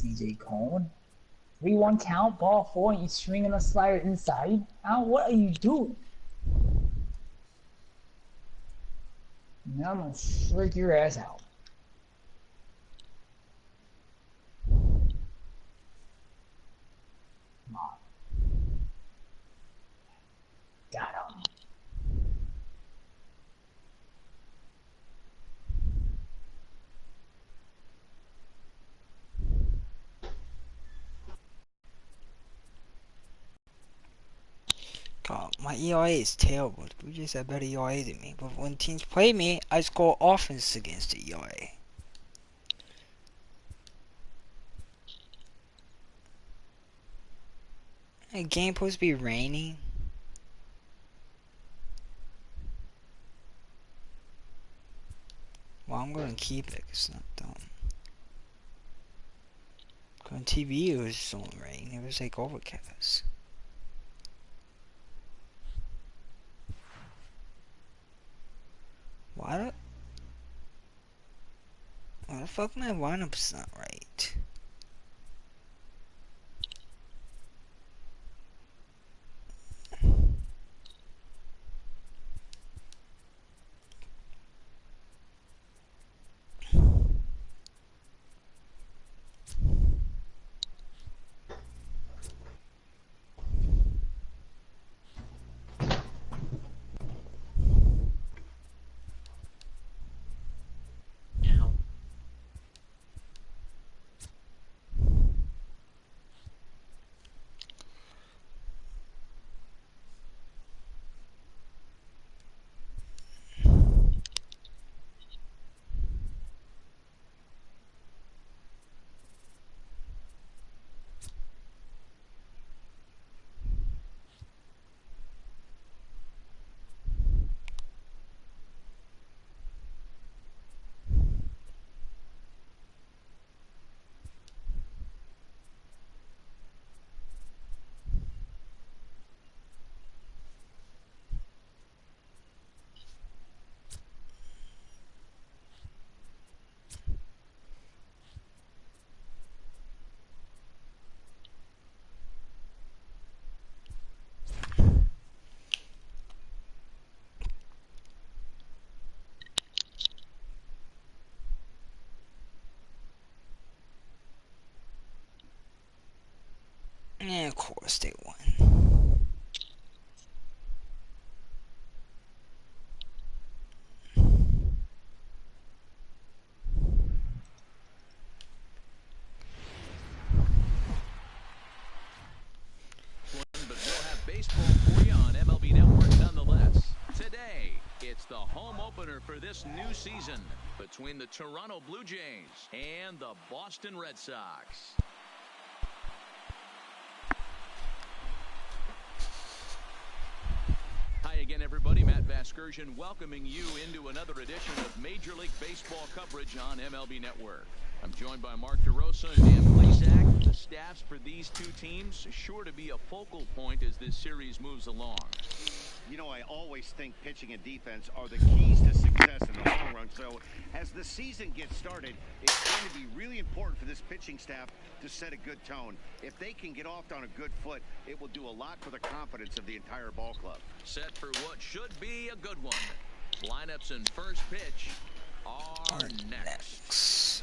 TJ Cone. 3-1 count, ball 4, and you're swinging a slider inside. Al, what are you doing? Now I'm gonna freak your ass out. Come on. Got him. God, my ERA is terrible. We just have better ERA than me. But when teams play me, I score offense against the ERA. The game supposed to be raining. Well, I'm gonna keep it. It's not dumb. On TV, it was so rain. It was like overcast. Why the fuck my lineup's not right? And of course they won. But we'll have baseball for you on MLB Network nonetheless. Today, it's the home opener for this new season between the Toronto Blue Jays and the Boston Red Sox. Hi again, everybody. Matt Vasgersian welcoming you into another edition of Major League Baseball coverage on MLB Network. I'm joined by Mark DeRosa and Dan Plesac. The staffs for these two teams are sure to be a focal point as this series moves along. You know, I always think pitching and defense are the keys to success in the long run. So as the season gets started, it's going to be really important for this pitching staff to set a good tone. If they can get off on a good foot, it will do a lot for the confidence of the entire ball club. Set for what should be a good one. Lineups and first pitch are next.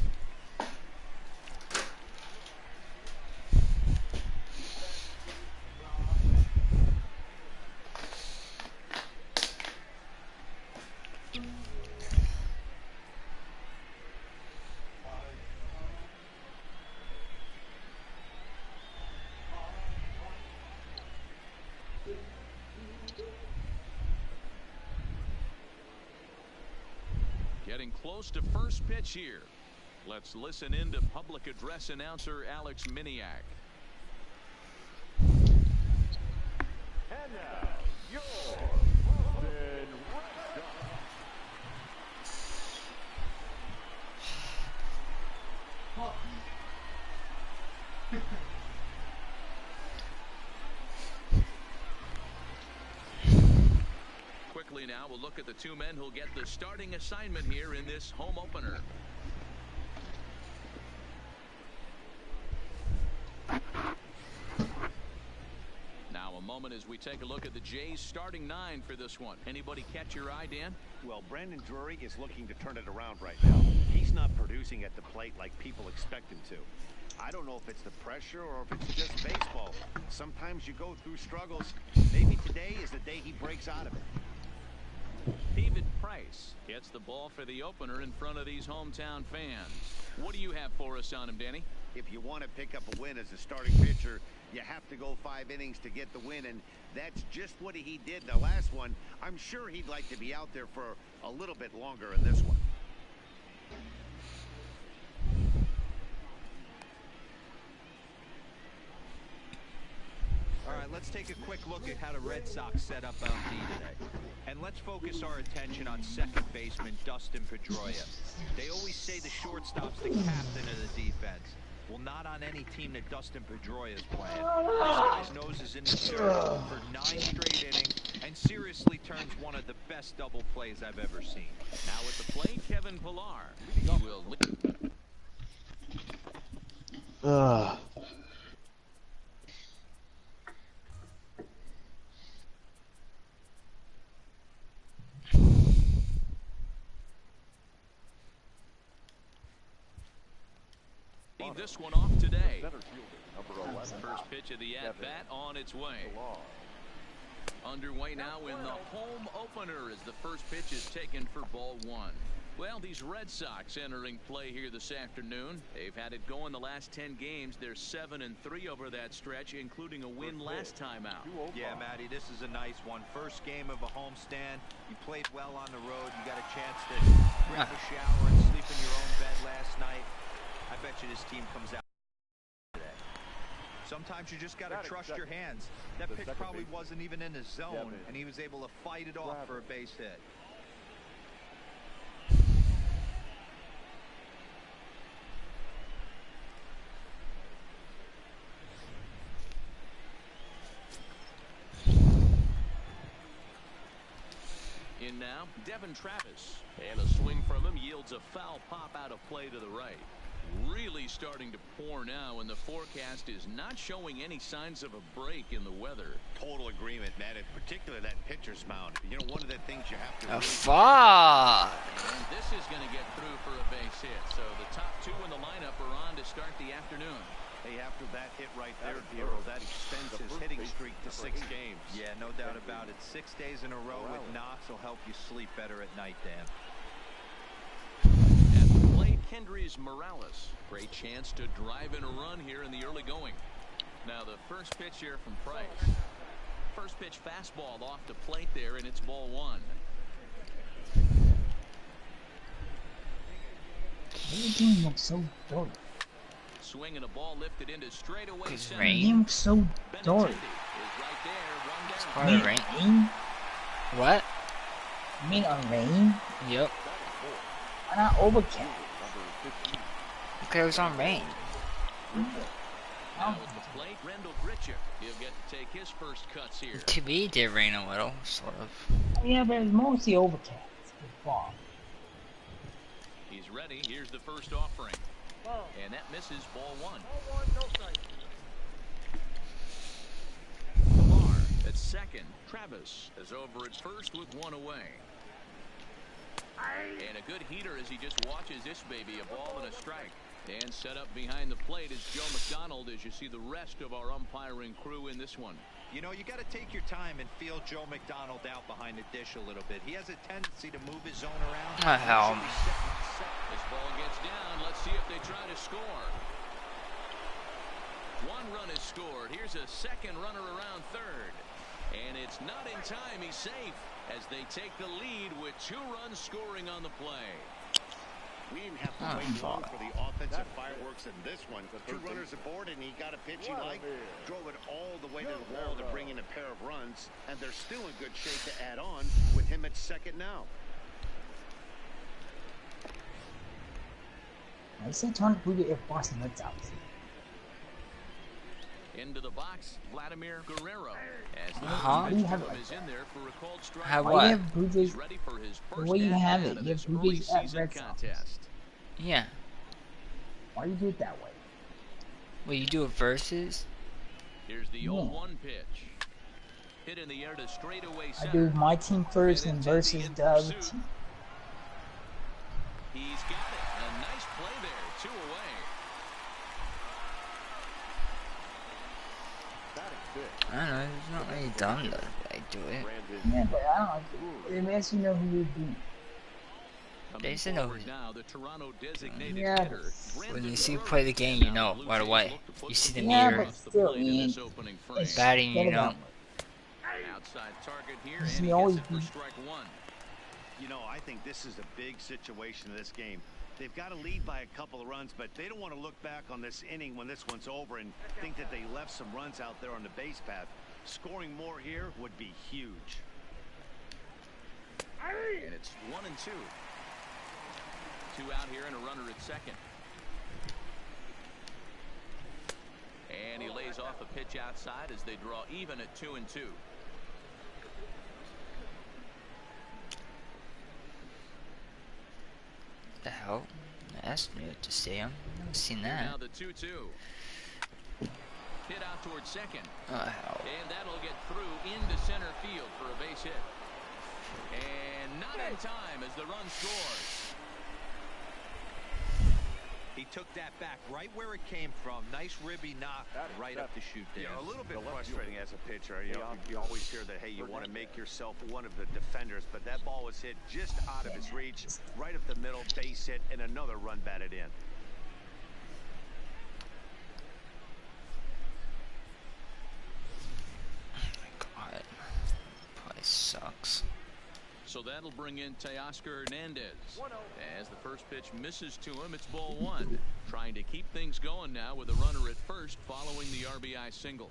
Getting close to first pitch here. Let's listen in to public address announcer Alex Miniak. And now, your Boston Red Sox. Quickly now, we'll look at the two men who'll get the starting assignment here in this home opener. moment as we take a look at the Jays starting 9 for this one. Anybody catch your eye, Dan? Well, Brandon Drury is looking to turn it around right now. He's not producing at the plate like people expect him to. I don't know if it's the pressure or if it's just baseball. Sometimes you go through struggles. Maybe today is the day he breaks out of it. David Price gets the ball for the opener in front of these hometown fans. What do you have for us on him, Danny? If you want to pick up a win as a starting pitcher, you have to go 5 innings to get the win, and that's just what he did in the last one. I'm sure he'd like to be out there for a little bit longer in this one. All right, let's take a quick look at how the Red Sox set up LD today. And let's focus our attention on second baseman Dustin Pedroia. They always say the shortstop's the captain of the defense. Well, not on any team that Dustin Pedroia is playing. This guy's nose is in the dirt for 9 straight innings and seriously turns one of the best double plays I've ever seen. Now at the plate, Kevin Pillar. He will lead this one off today. First pitch of the at-bat on its way. Underway now in the home opener as the first pitch is taken for ball 1. Well, these Red Sox entering play here this afternoon. They've had it going the last 10 games. They're 7-3 over that stretch, including a win last time out. Yeah, Matty, this is a nice one. First game of a homestand. You played well on the road. You got a chance to grab a shower and sleep in your own bed last night. I bet you this team comes out today. Sometimes you just got to trust your hands. That pitch probably wasn't even in the zone, and he was able to fight it off for a base hit. In now, Devin Travis. And a swing from him yields a foul pop out of play to the right. Really starting to pour now, and the forecast is not showing any signs of a break in the weather. Total agreement, Matt. In particular, that pitcher's mound. You know, one of the things you have to really fuck. And this is going to get through for a base hit. So the top 2 in the lineup are on to start the afternoon. Hey, after that hit right there, Hero, that extends his hitting streak to 6 games. Yeah, no doubt about it. 6 days in a row with knocks will help you sleep better at night, Dan. At the plate, Kendrys Morales. Great chance to drive in a run here in the early going. Now the first pitch here from Price. First pitch fastball off the plate there, and it's ball 1. This game looks so dark. Swing and a ball lifted into straightaway center. The game looks so dark. Is right there, 1 down. Part of the rain. What? You mean a rain? Yep. Why not overcast? Okay, it was on rain. Now at the plate, Rendell Grichuk. He'll get to take his first cuts here. To me, it did rain a little, sort of. Yeah, but it's mostly overcast. It's fog. He's ready. Here's the first offering. And that misses ball 1. Lamar at second. Travis is over at first with 1 away. And a good heater as he just watches this baby, a ball and a strike. And set up behind the plate is Joe McDonald as you see the rest of our umpiring crew in this one. You know, you got to take your time and feel Joe McDonald out behind the dish a little bit. He has a tendency to move his zone around. Hell. This ball gets down. Let's see if they try to score. 1 run is scored. Here's a second runner around third. And it's not in time. He's safe as they take the lead with 2 runs scoring on the play. We didn't have to wait long for the offensive fireworks in this one. 2 runners aboard, and he got a pitch he liked, drove it all the way to the wall to bring in a pair of runs, and they're still in good shape to add on with him at second now. I say trying to prove it if Boston Red out. Into the box, Vladimir Guerrero. As the Why do you have it like is that? in there for a called strike. Have Why what? do you have Blue He's Jays? ready for his The first way you have at-bat it, of you have this Blue early Jays at season Red Sox. contest. Yeah. Why do you do it that way? Well, you do it versus. Here's the 0-1 pitch. Hit in the air to straightaway I center. do my team first and versus the other team. He's got it. A nice play there. 2 away. I don't know, it's not really done though, but I do it. Yeah, but I don't know. It makes you know who you beat. They should know who's Now, the Toronto designated Yeah, hitter, when you Brandon see Brody. play the game, you know Blue right Jays away. look to put You see the Yeah, mirror, but still, in Ian, this opening frame. it's batting, get you it know. done. Outside target here, This is and he the gets only it for thing. strike 1. You know, I think this is a big situation in this game. They've got to lead by a couple of runs, but they don't want to look back on this inning when this one's over and think that they left some runs out there on the base path. Scoring more here would be huge. And it's 1 and 2. 2 out here and a runner at second. And he lays off a pitch outside as they draw even at 2 and 2. The hell? That's new to see him. Never seen Now that. the 2-2. Hit out towards second. Oh hell. And that'll get through into center field for a base hit. And not in time as the run scores. He took that back right where it came from. Nice ribby knock right up the chute there. Yeah, a little bit frustrating as a pitcher. You know, you always hear that, hey, you want to make yourself one of the defenders, but that ball was hit just out of his reach, right up the middle, base hit, and another run batted in. God. Probably sucks. So that'll bring in Teoscar Hernandez. As the first pitch misses to him, it's ball 1. Trying to keep things going now with a runner at first following the RBI single.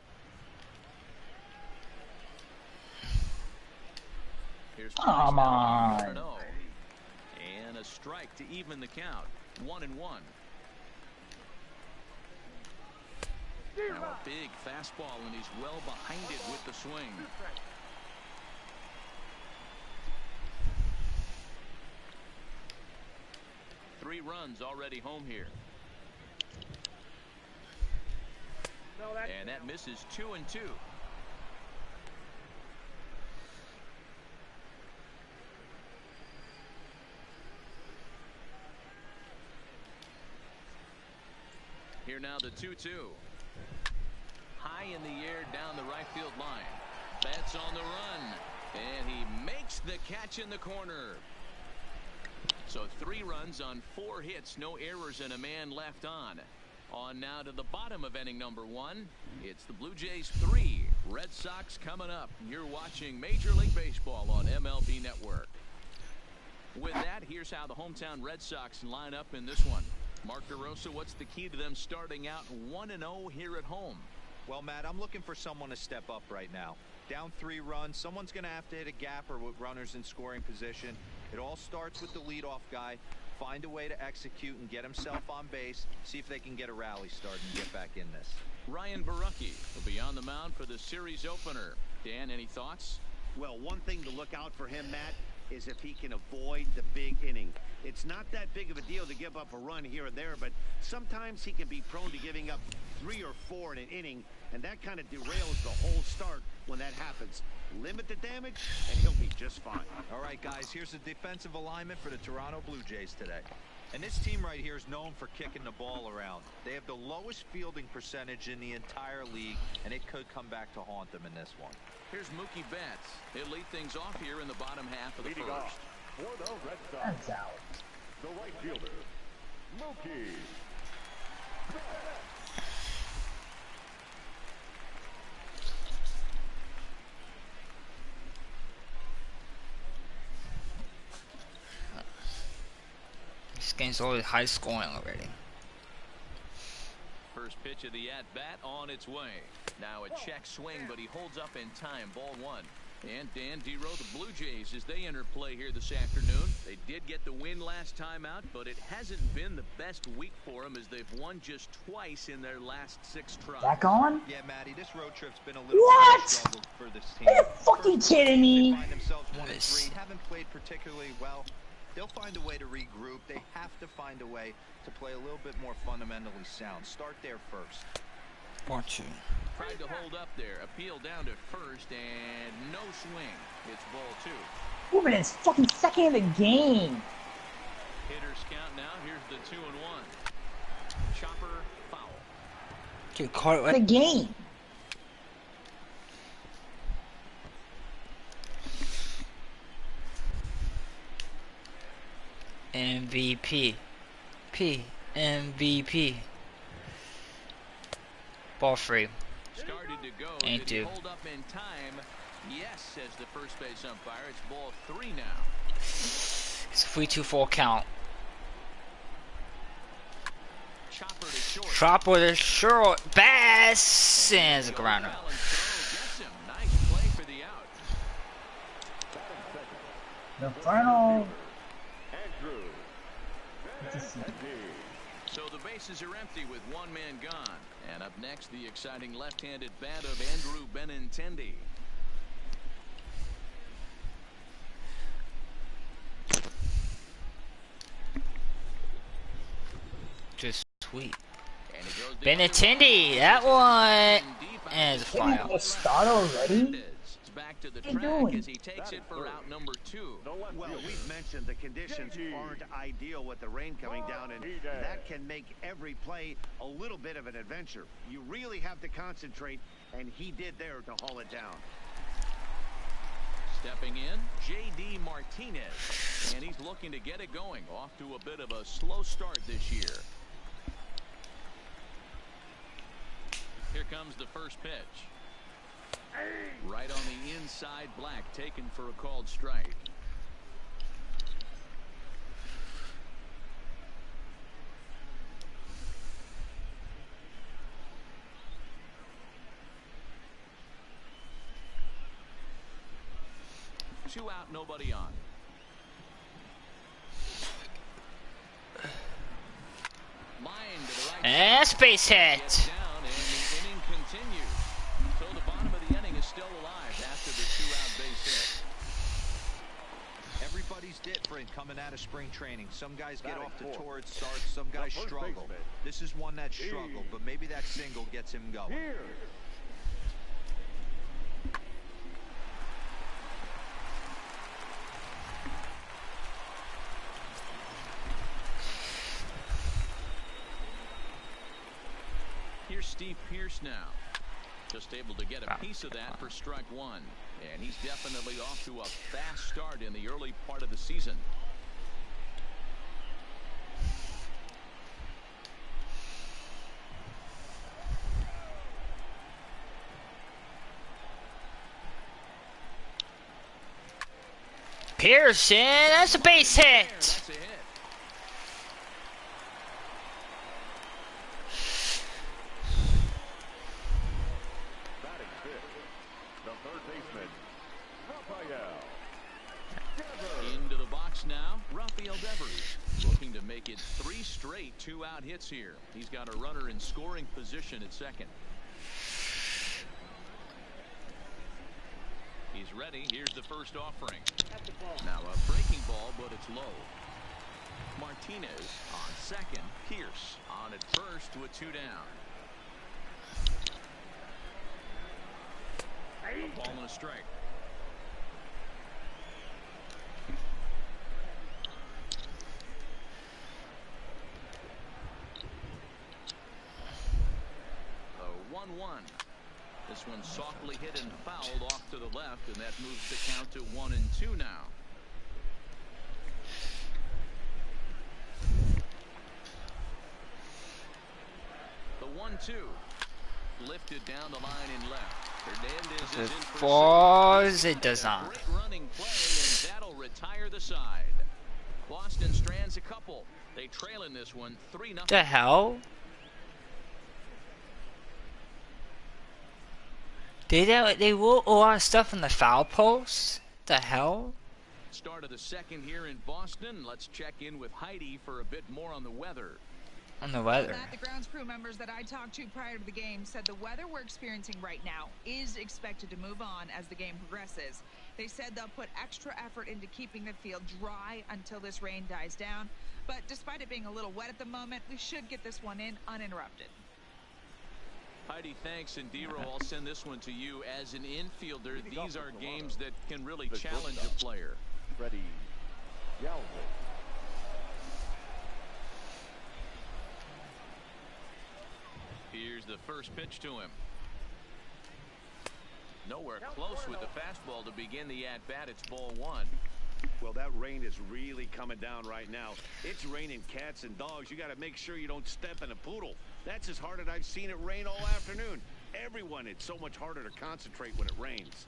Here's Come on. 1-0. And a strike to even the count. 1-1. Now a big fastball, and he's well behind it with the swing. Three runs already home here. And that misses 2 and 2. Here now the 2-2. High in the air down the right field line. Betts on the run. And he makes the catch in the corner. So 3 runs on 4 hits, no errors, and a man left on. On now to the bottom of inning number 1. It's the Blue Jays 3, Red Sox coming up. You're watching Major League Baseball on MLB Network. With that, here's how the hometown Red Sox line up in this one. Mark DeRosa, what's the key to them starting out 1-0 here at home? Well, Matt, I'm looking for someone to step up right now. Down 3 runs, someone's going to have to hit a gap or with runners in scoring position. It all starts with the leadoff guy. Find a way to execute and get himself on base. See if they can get a rally started and get back in this. Ryan Barucki will be on the mound for the series opener. Dan, any thoughts? Well, one thing to look out for him, Matt, is if he can avoid the big inning. It's not that big of a deal to give up a run here and there, but sometimes he can be prone to giving up 3 or 4 in an inning, and that kind of derails the whole start when that happens. Limit the damage, and he'll be just fine. All right, guys, here's the defensive alignment for the Toronto Blue Jays today. And this team right here is known for kicking the ball around. They have the lowest fielding percentage in the entire league, and it could come back to haunt them in this one. Here's Mookie Betts. He'll lead things off here in the bottom half of the Leading first. off for the Red Sox, That's out. the right fielder, Mookie. This game's already high scoring already. First pitch of the at-bat on its way. Now a check swing, but he holds up in time. Ball 1. And Dan Dero, the Blue Jays, as they enter play here this afternoon. They did get the win last time out, but it hasn't been the best week for them as they've won just twice in their last 6 tries. Back on? Yeah, Matty, this road trip's been a little What? bit of a struggle for this team. Are you fucking kidding They me? find themselves 1 and Nice. 3, haven't played particularly well. They'll find a way to regroup. They have to find a way to play a little bit more fundamentally sound. Start there first. 4-2. tried to hold up there. Appeal down to first and no swing. It's ball 2. Moving is fucking second in the game. Hitters count now. Here's the 2-1. Chopper foul. Dude, caught The it. game. MVP. MVP. Ball free. Started to go. Ain't Did he do. hold up in time? Yes, says the first base umpire. It's ball 3 now. It's a 3-2-4 count. Chopper to short. Chopper to short. Bass. And it's a grounder. Allen throw gets him. Nice play for the out. The final. Andrew. So the bases are empty with one man gone. And up next, the exciting left-handed bat of Andrew Benintendi. Just sweet. And he goes the Benintendi. That one. deep out And it's a Didn't flyout. it start already? It's back to the What are you track doing? as he takes it for out number 2. The left Well, fielder. we've mentioned the conditions JD. aren't ideal with the rain coming down, and Martinez. that can make every play a little bit of an adventure. You really have to concentrate, and he did there to haul it down. Stepping in, J.D. Martinez. And he's looking to get it going. Off to a bit of a slow start this year. Here comes the first pitch. Right on the inside, Black taken for a called strike. Two out, nobody on. Line to the right. And space hit. Gets down, and the inning continues. So the bottom of the inning is still alive after the 2-out base hit. Everybody's different coming out of spring training. Some guys get Batting off to fourth. torrid starts, some guys first struggle. baseman. This is one that struggled, but maybe that single gets him going. Here. Here's Steve Pearce now. Just able to get a piece of that for strike 1. And he's definitely off to a fast start in the early part of the season. Pearson. That's a base hit. That's a hit. Batting fifth. The third baseman. Rafael. Into the box now, Rafael Devers. Looking to make it 3 straight 2-out hits here. He's got a runner in scoring position at second. He's ready. Here's the first offering. Now a breaking ball, but it's low. Martinez on second. Pierce on at first with 2 down. A ball and a strike. The 1-1. This one softly hit and fouled off to the left, and that moves the count to 1-2 now. The 1-2 lifted down the line in left. Hernandez is in for a Falls. single. It does not. Great running play, and that'll retire the side. Boston strands a couple. They trail in this one 3-0. The hell? They wrote a lot of stuff in the foul post. The hell? Start of the second here in Boston. Let's check in with Heidi for a bit more on the weather. On the weather. Matt, the grounds crew members that I talked to prior to the game said the weather we're experiencing right now is expected to move on as the game progresses. They said they'll put extra effort into keeping the field dry until this rain dies down. But despite it being a little wet at the moment, we should get this one in uninterrupted. Heidi, thanks, and Dero, I'll send this one to you. As an infielder, these are games that can really challenge a player. Freddie Galvin. Here's the first pitch to him. Nowhere close with the fastball to begin the at-bat. It's ball one. Well, that rain is really coming down right now. It's raining cats and dogs. You got to make sure you don't step in a poodle. That's as hard as I've seen it rain all afternoon. Everyone, it's so much harder to concentrate when it rains.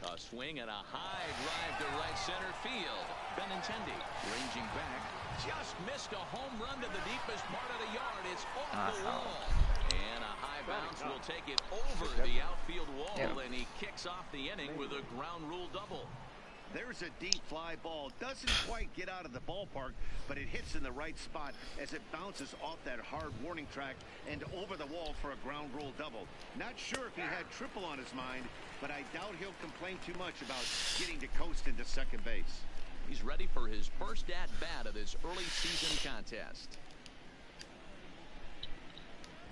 A swing and a high drive to right center field. Benintendi ranging back. Just missed a home run to the deepest part of the yard. It's off the wall. And a high bounce will take it over the outfield wall. And he kicks off the inning with a ground rule double. There's a deep fly ball. Doesn't quite get out of the ballpark, but it hits in the right spot as it bounces off that hard warning track and over the wall for a ground rule double. Not sure if he had triple on his mind, but I doubt he'll complain too much about getting to coast into second base. He's ready for his first at-bat of this early season contest.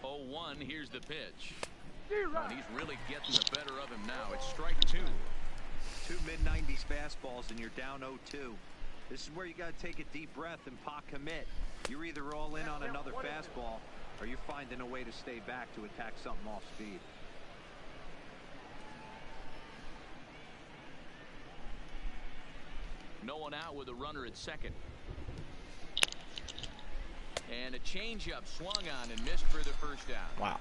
0-1, here's the pitch. And he's really getting the better of him now. It's strike two. Two mid-90s fastballs and you're down 0-2. This is where you got to take a deep breath and pot commit. You're either all in on another fastball or you're finding a way to stay back to attack something off speed. No one out with a runner at second. And a changeup swung on and missed for the first out. Wow.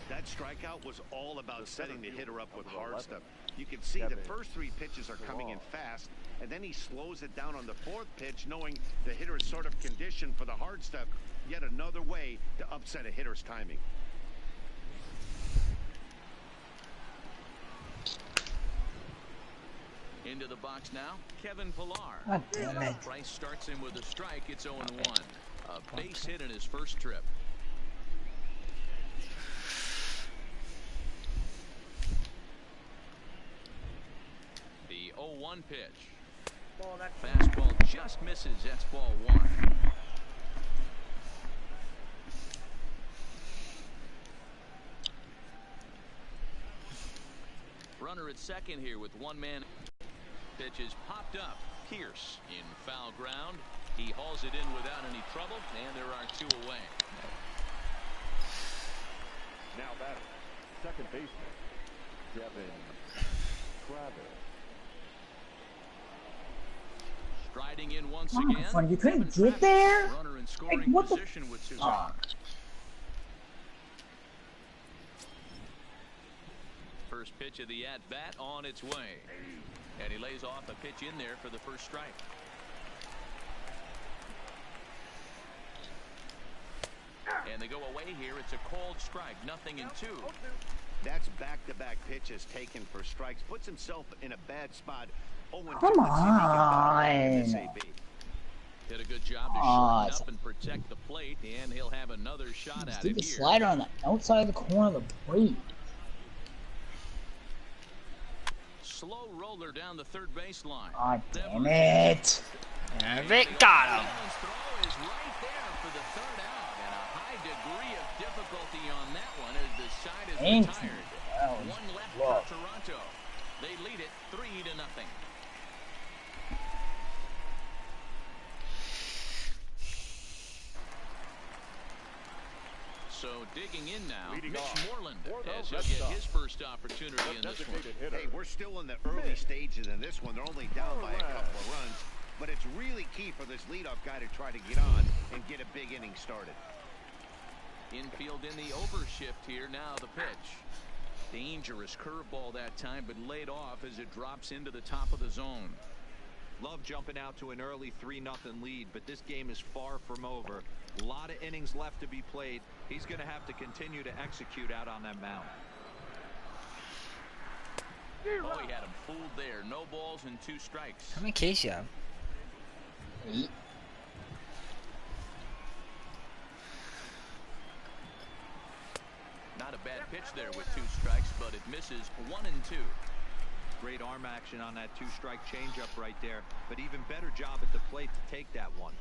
That strikeout was all about setting the hitter up with hard stuff. You can see the first three pitches are coming in fast, and then he slows it down on the fourth pitch, knowing the hitter is sort of conditioned for the hard stuff. Yet another way to upset a hitter's timing. Into the box now, Kevin Pillar. God damn it. Price starts him with a strike. It's 0-1. A base hit in his first trip. The 0-1 pitch. Fastball just misses. That's ball one. Runner at second here with one man. Pitch is popped up. Pierce in foul ground. He hauls it in without any trouble, and there are two away. Now batter, second baseman, Devin Travis. Striding in once Oh, again. fun. You couldn't Kevin get there? Travis, runner in scoring Like, what the position with two fuck? outs. First pitch of the at-bat on its way. And he lays off a pitch in there for the first strike. And they go away here. It's a called strike. 0-2. That's back-to-back pitches taken for strikes. Puts himself in a bad spot. 0-2. Come Let's see if he can battle this on. AB. Did a good job to shorten up and protect the plate, and he'll have another shot at Did it the here. slider on the outside of the corner of the plate. Slow roller down the third baseline. God damn it. Vic got him. Throw is right there for the third out, and a high degree of difficulty on that one as the side is Ain't retired. well, One left look. for Toronto. They lead it 3-0. So digging in now, Leading Mitch off Moreland, for the as he'll Red get Sox. his first opportunity in this one. Designated hitter. Hey, we're still in the early stages in this one. They're only down by a couple of runs, but it's really key for this leadoff guy to try to get on and get a big inning started. Infield in the overshift here. Now the pitch. Dangerous curveball that time, but laid off as it drops into the top of the zone. Love jumping out to an early 3-0 lead, but this game is far from over. A lot of innings left to be played. He's going to have to continue to execute out on that mound. Oh, he had him fooled there. No balls and 2 strikes. How many Ks you have? 8. Not a bad pitch there with 2 strikes, but it misses 1 and 2. Great arm action on that 2-strike changeup right there, but even better job at the plate to take that one.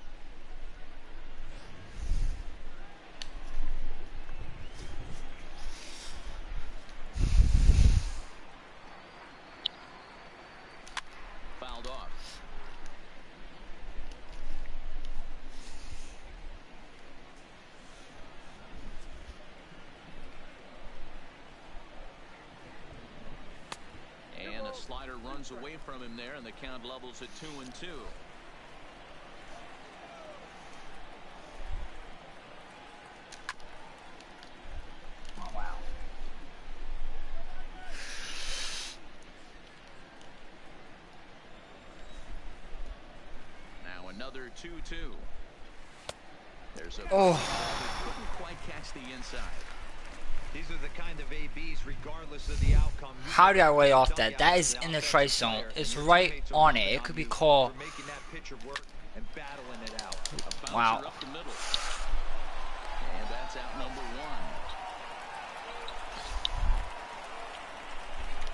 runs away from him there, and the count levels at 2-2. Oh, wow. Now another 2-2. There's a Oh. couldn't quite catch the inside. These are the kind of ABs, regardless of the outcome. How did I lay off that? That is in the strike zone. It's right on it. It could be called. For making that pitcher work and battling it out. A bouncer Wow. up the middle. And that's out number one.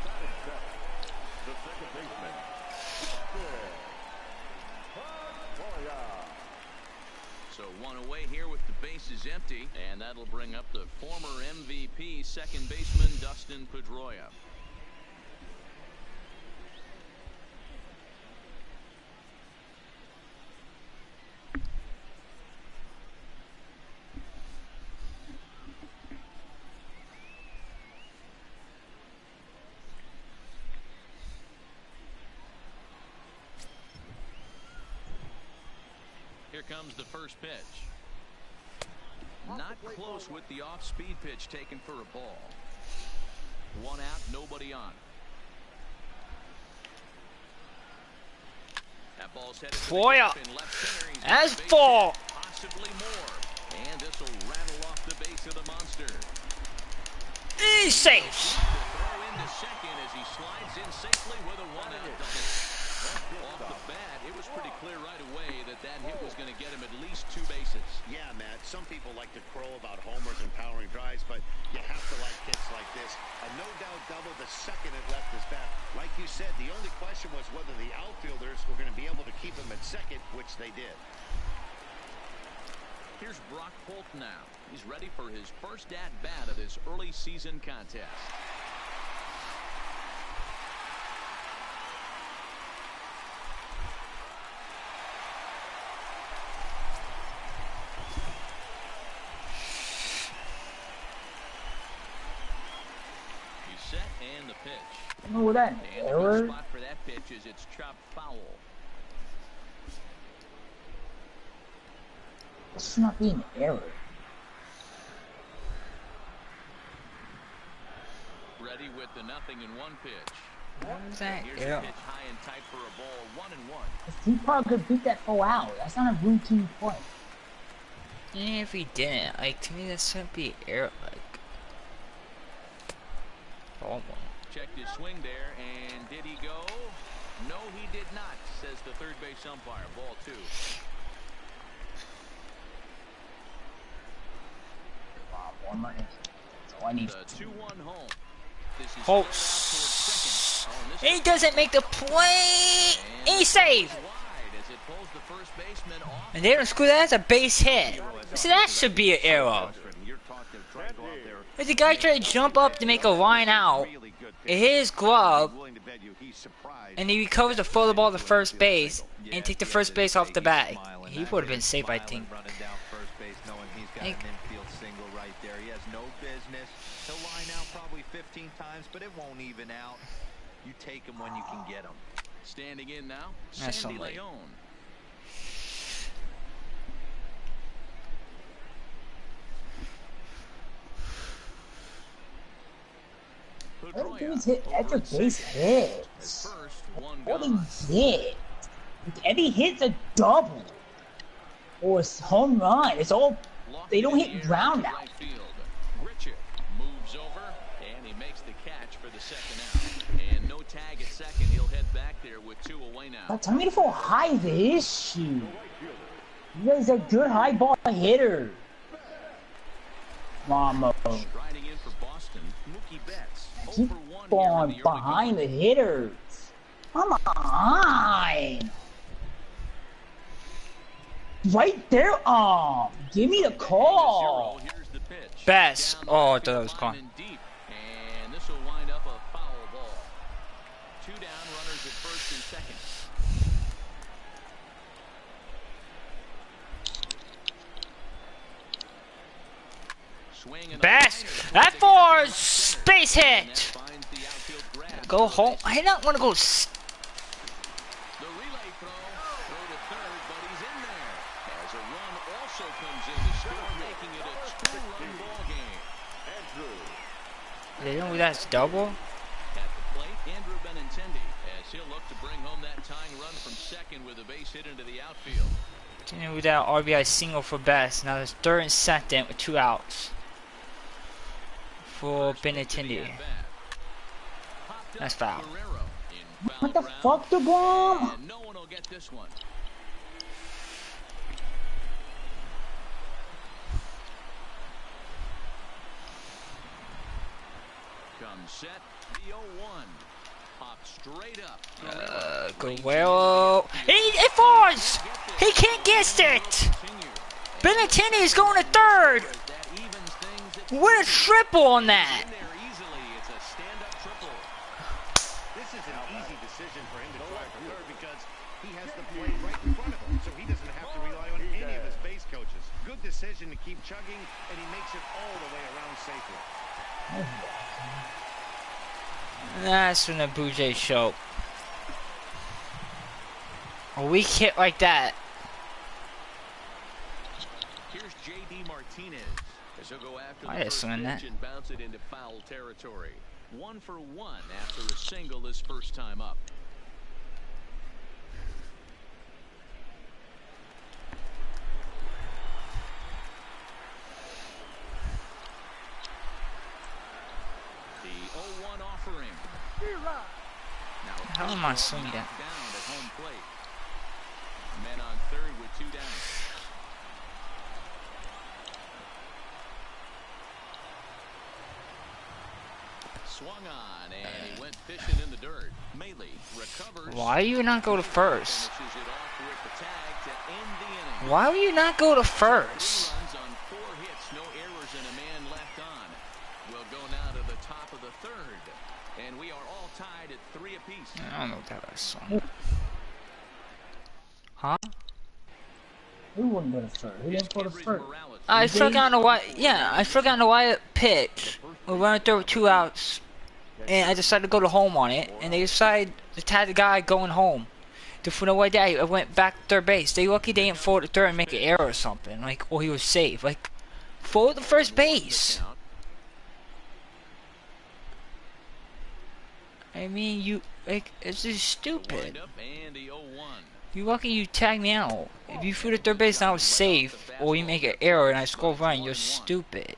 Batting second, the second baseman, Pedroia. So one away here with the bases empty, and that'll bring up the former MVP second baseman Dustin Pedroia. Here comes the first pitch. Not close with the off-speed pitch taken for a ball. One out, nobody on. That ball's headed to the Boya. gap in left center. He's That's got a base ball. hit, possibly more. And this will rattle off the base of the monster. He's safe. Throw into second as he slides in safely with a one-out double. Off the bat, it was pretty clear right away that that hit was going to get him at least 2 bases. Yeah, Matt, some people like to crow about homers and powering drives, but you have to like hits like this. A no-doubt double the second it left his bat. Like you said, the only question was whether the outfielders were going to be able to keep him at second, which they did. Here's Brock Holt now. He's ready for his first at-bat of this early season contest. He's set and the pitch. Oh, that And the error. good spot for that pitch is it's chopped foul. This should not be an error. Ready with the 0-1 pitch. What's that? Here's Yeah. a pitch high and tight for a ball, 1-1. He probably could beat that full out. That's not a routine play. Even if he didn't, like, to me, that shouldn't be air. Like, oh, Checked his swing there, and did he go? No, he did not, says the third base umpire. Ball 2. One more inning. That's all I need. The 2-1 home. This is Oh. flared out towards second. Oh, and this he one doesn't make the play. and He's safe. wide as it pulls the first baseman off. And they don't screw that as a base hit. See, that should be an arrow. You're taught to try to go out there. If the guy tried to jump up to make a line out, Really good it hit his glove, willing to bet you he's surprised. and he recovers to throw the ball to first base and take the first base off the bat. He would have been safe, I think. Running down first base, knowing he's got Hey. an infield single right there. He has no business. He'll line out probably 15 times, but it won't even out. You take him when you can get him. Standing in now, That's Sandy somebody. Leon. That dude's hit extra base hits. First, one What gone. he hit? Every hit's a double. Or a home run. It's all. They don't hit ground out. Right field. Grichuk moves over, and he makes the catch for the second out. And no tag at second. He'll head back there with 2 away now. Tell me to for high the issue. You guys are good high ball hitter. Mama. Striding in for Boston, Mookie Betts. Keep 0 for 1 on here in the early behind going. the hitters. Come on. Right there, give me the 0-0. call. Here's the pitch. Best. Down Oh, I left thought that field was line gone. and deep. And this will wind up a foul ball. 2 down, runners at first and second. Swing and a Best. liner That towards the for gap. space And that hit. finds the outfield grab. Go home. I don't want to go also comes in to score, making it a 2-run ball game. Andrew. They don't know that's double? At the plate, Andrew Benintendi, as he'll look to bring home that tying run from second with a base hit into the outfield. Continuing with that RBI single for Best. Now there's third and second with 2 outs for Benintendi. That's foul. What the fuck, the bomb? And no one will get this one. Comes set, the 0-1. Pop straight up. Guerrero. It falls! He can't get it! Benintendi is going to third! What a triple on that! This is an easy decision for him to try for third because he has the plate right in front of him, so he doesn't have to rely on any of his base coaches. Good decision to keep chugging, and he makes it all the way around safely. That's from the Blue Jays show. A weak hit like that. Here's J.D. Martinez as he'll go after I the just first won that. pitch and bounce it into foul territory. 1 for 1 after a single his first time up. The 0-1 offering. Now How am I swinging down that? at home plate. Men on third with 2 down. Swung on, and he went fishing in the dirt. Mailey recovers. Why do you not go to first? Finishes it off with the tag to end the inning. Why would you not go to first? 3 runs on 4 hits, no errors, and a man left on. We'll go now to the top of the third, and we are all tied at 3 apiece. I don't know what that was swung. Huh? Who wouldn't go to first? Who didn't go to first? I forgot why. Yeah, I forgot why it pitched. We went there with 2 outs, and I decided to go to home on it, and they decided to tag the guy going home. For no way that I went back to third base. They lucky they didn't forward to third and make an error or something. Like, or he was safe. Like, forward to first base. I mean, you like it's just stupid. You lucky you tagged me out. If you flew to third base and I was safe, or you make an error and I score run, you're stupid.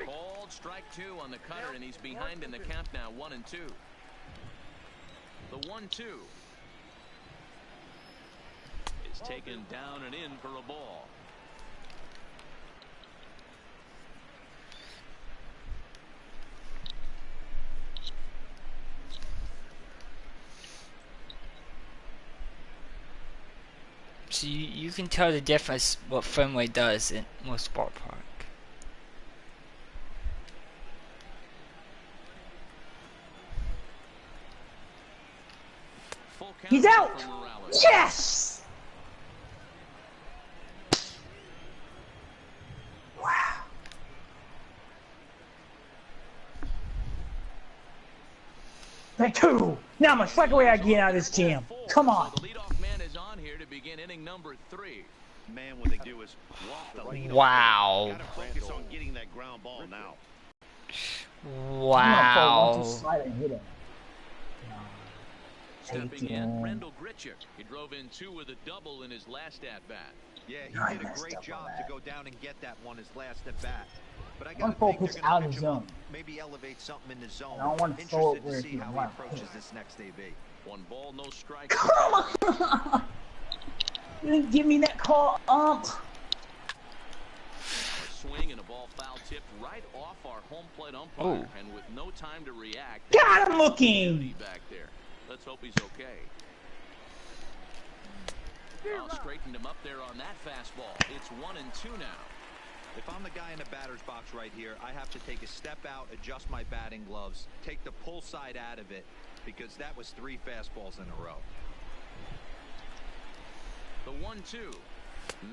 Called strike 2 on the cutter, and he's behind in the count now, 1-2. The 1-2 is taken down and in for a ball. So you can tell the difference what Fenway does in most ballpark. He's out! Yes! Wow. Thank you! Now much strike away I get out of this jam. Come on. The leadoff man is on here to begin inning number 3. Man, what they do is walk the lead. Wow. Gotta focus on getting that ground ball now. Wow. Stepping in, Rendell Gritchick. He drove in 2 with a double in his last at-bat. Yeah, he did a great job to go down and get that one his last at bat. But I Don't gotta think focus they're gonna out of pitch him zone. up, maybe elevate something in the zone. I don't want to throw it Interested where to he see how he wants. approaches this next AB. 1 ball, no strike. Come on! You didn't give me that call up. A swing and a ball foul tipped right off our home plate umpire, Oh. and with no time to react. God, I'm looking. Back there. Let's hope he's okay. Straightened him up there on that fastball. It's 1-2 now. If I'm the guy in the batter's box right here, I have to take a step out, adjust my batting gloves, take the pull side out of it, because that was 3 fastballs in a row. The 1-2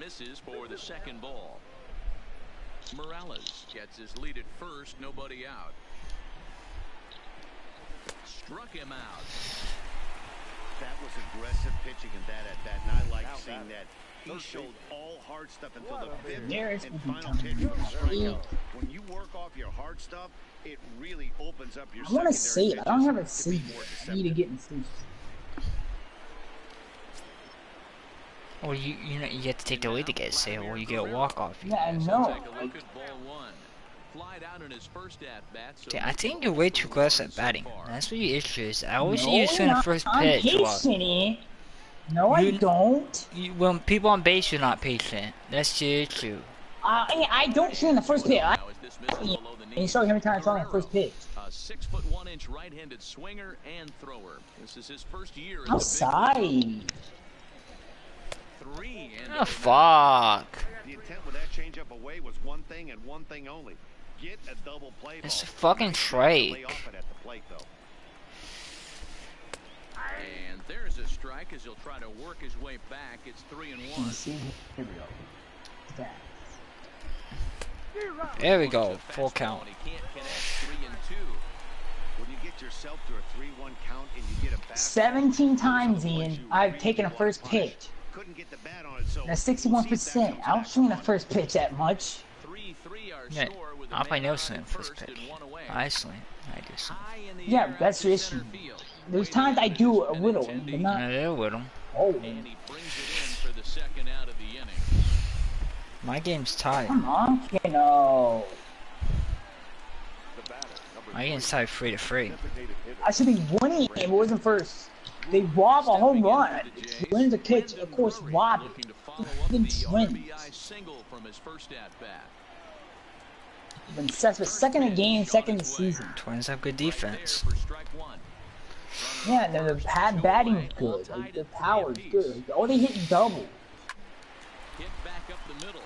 misses for the second ball. Morales gets his lead at first, nobody out. Struck him out. That was was aggressive pitching in that at that, and I like seeing that. He showed all hard stuff until the fifth and final pitch for the strikeout. When you work off your hard stuff, it really opens up your I want to secondary save. I don't have a pitches to be save. more I need to deceptive. get in save. Well, you know you have to take the lead to get a save, or you get a walk off. Yeah, I know. Take a look at ball one. Flied out in his first at bat. So I think you're way too aggressive at batting. That's what your issue is. I always see you No, swing the not. first I'm pitch. Well, patient. No, I don't. when people on base, you're not patient. That's your issue. I don't swing the first pitch. now is dismissed below the And knee. you saw him trying to throw the first pitch. A 6'1" right-handed swinger and thrower. This is his first year. I'm sorry. Three and Oh fuck! The intent with that changeup away was one thing and one thing only: get a double play ball. It's a fucking Lay strike. off it at the plate, though. And there's a strike as he'll try to work his way back. It's 3-1. See, here we go. That. There we go. It's a Full fastball, count. and he can't connect. 3-2. When you get yourself to a 3-1 count and you get a back 17 times, Ian, I've taken a first pitch. couldn't get the bat on it, so That's 61%. I don't swing the first pitch that much. 3-3 our Yeah, score with a I'll play man no on swing first first pitch. and one away. I swing. I do swing. High in the Yeah, air that's out the to issue. center field. There's times I do a little, but I not. do with him. Oh, And he brings it in for the second out of the inning. My game's tied. come on, Keno. My game's tied 3-3. I should be winning if it wasn't first. They rob a home run. Wins a pitch, of course, rob Looking it. to follow up Then the swings. RBI single from his first at bat. Been set for second a game, second the season. Twins have good defense. There for strike one. Yeah, the batting's good. Like, the power's good. Oh, they hit double. Hit back up the middle.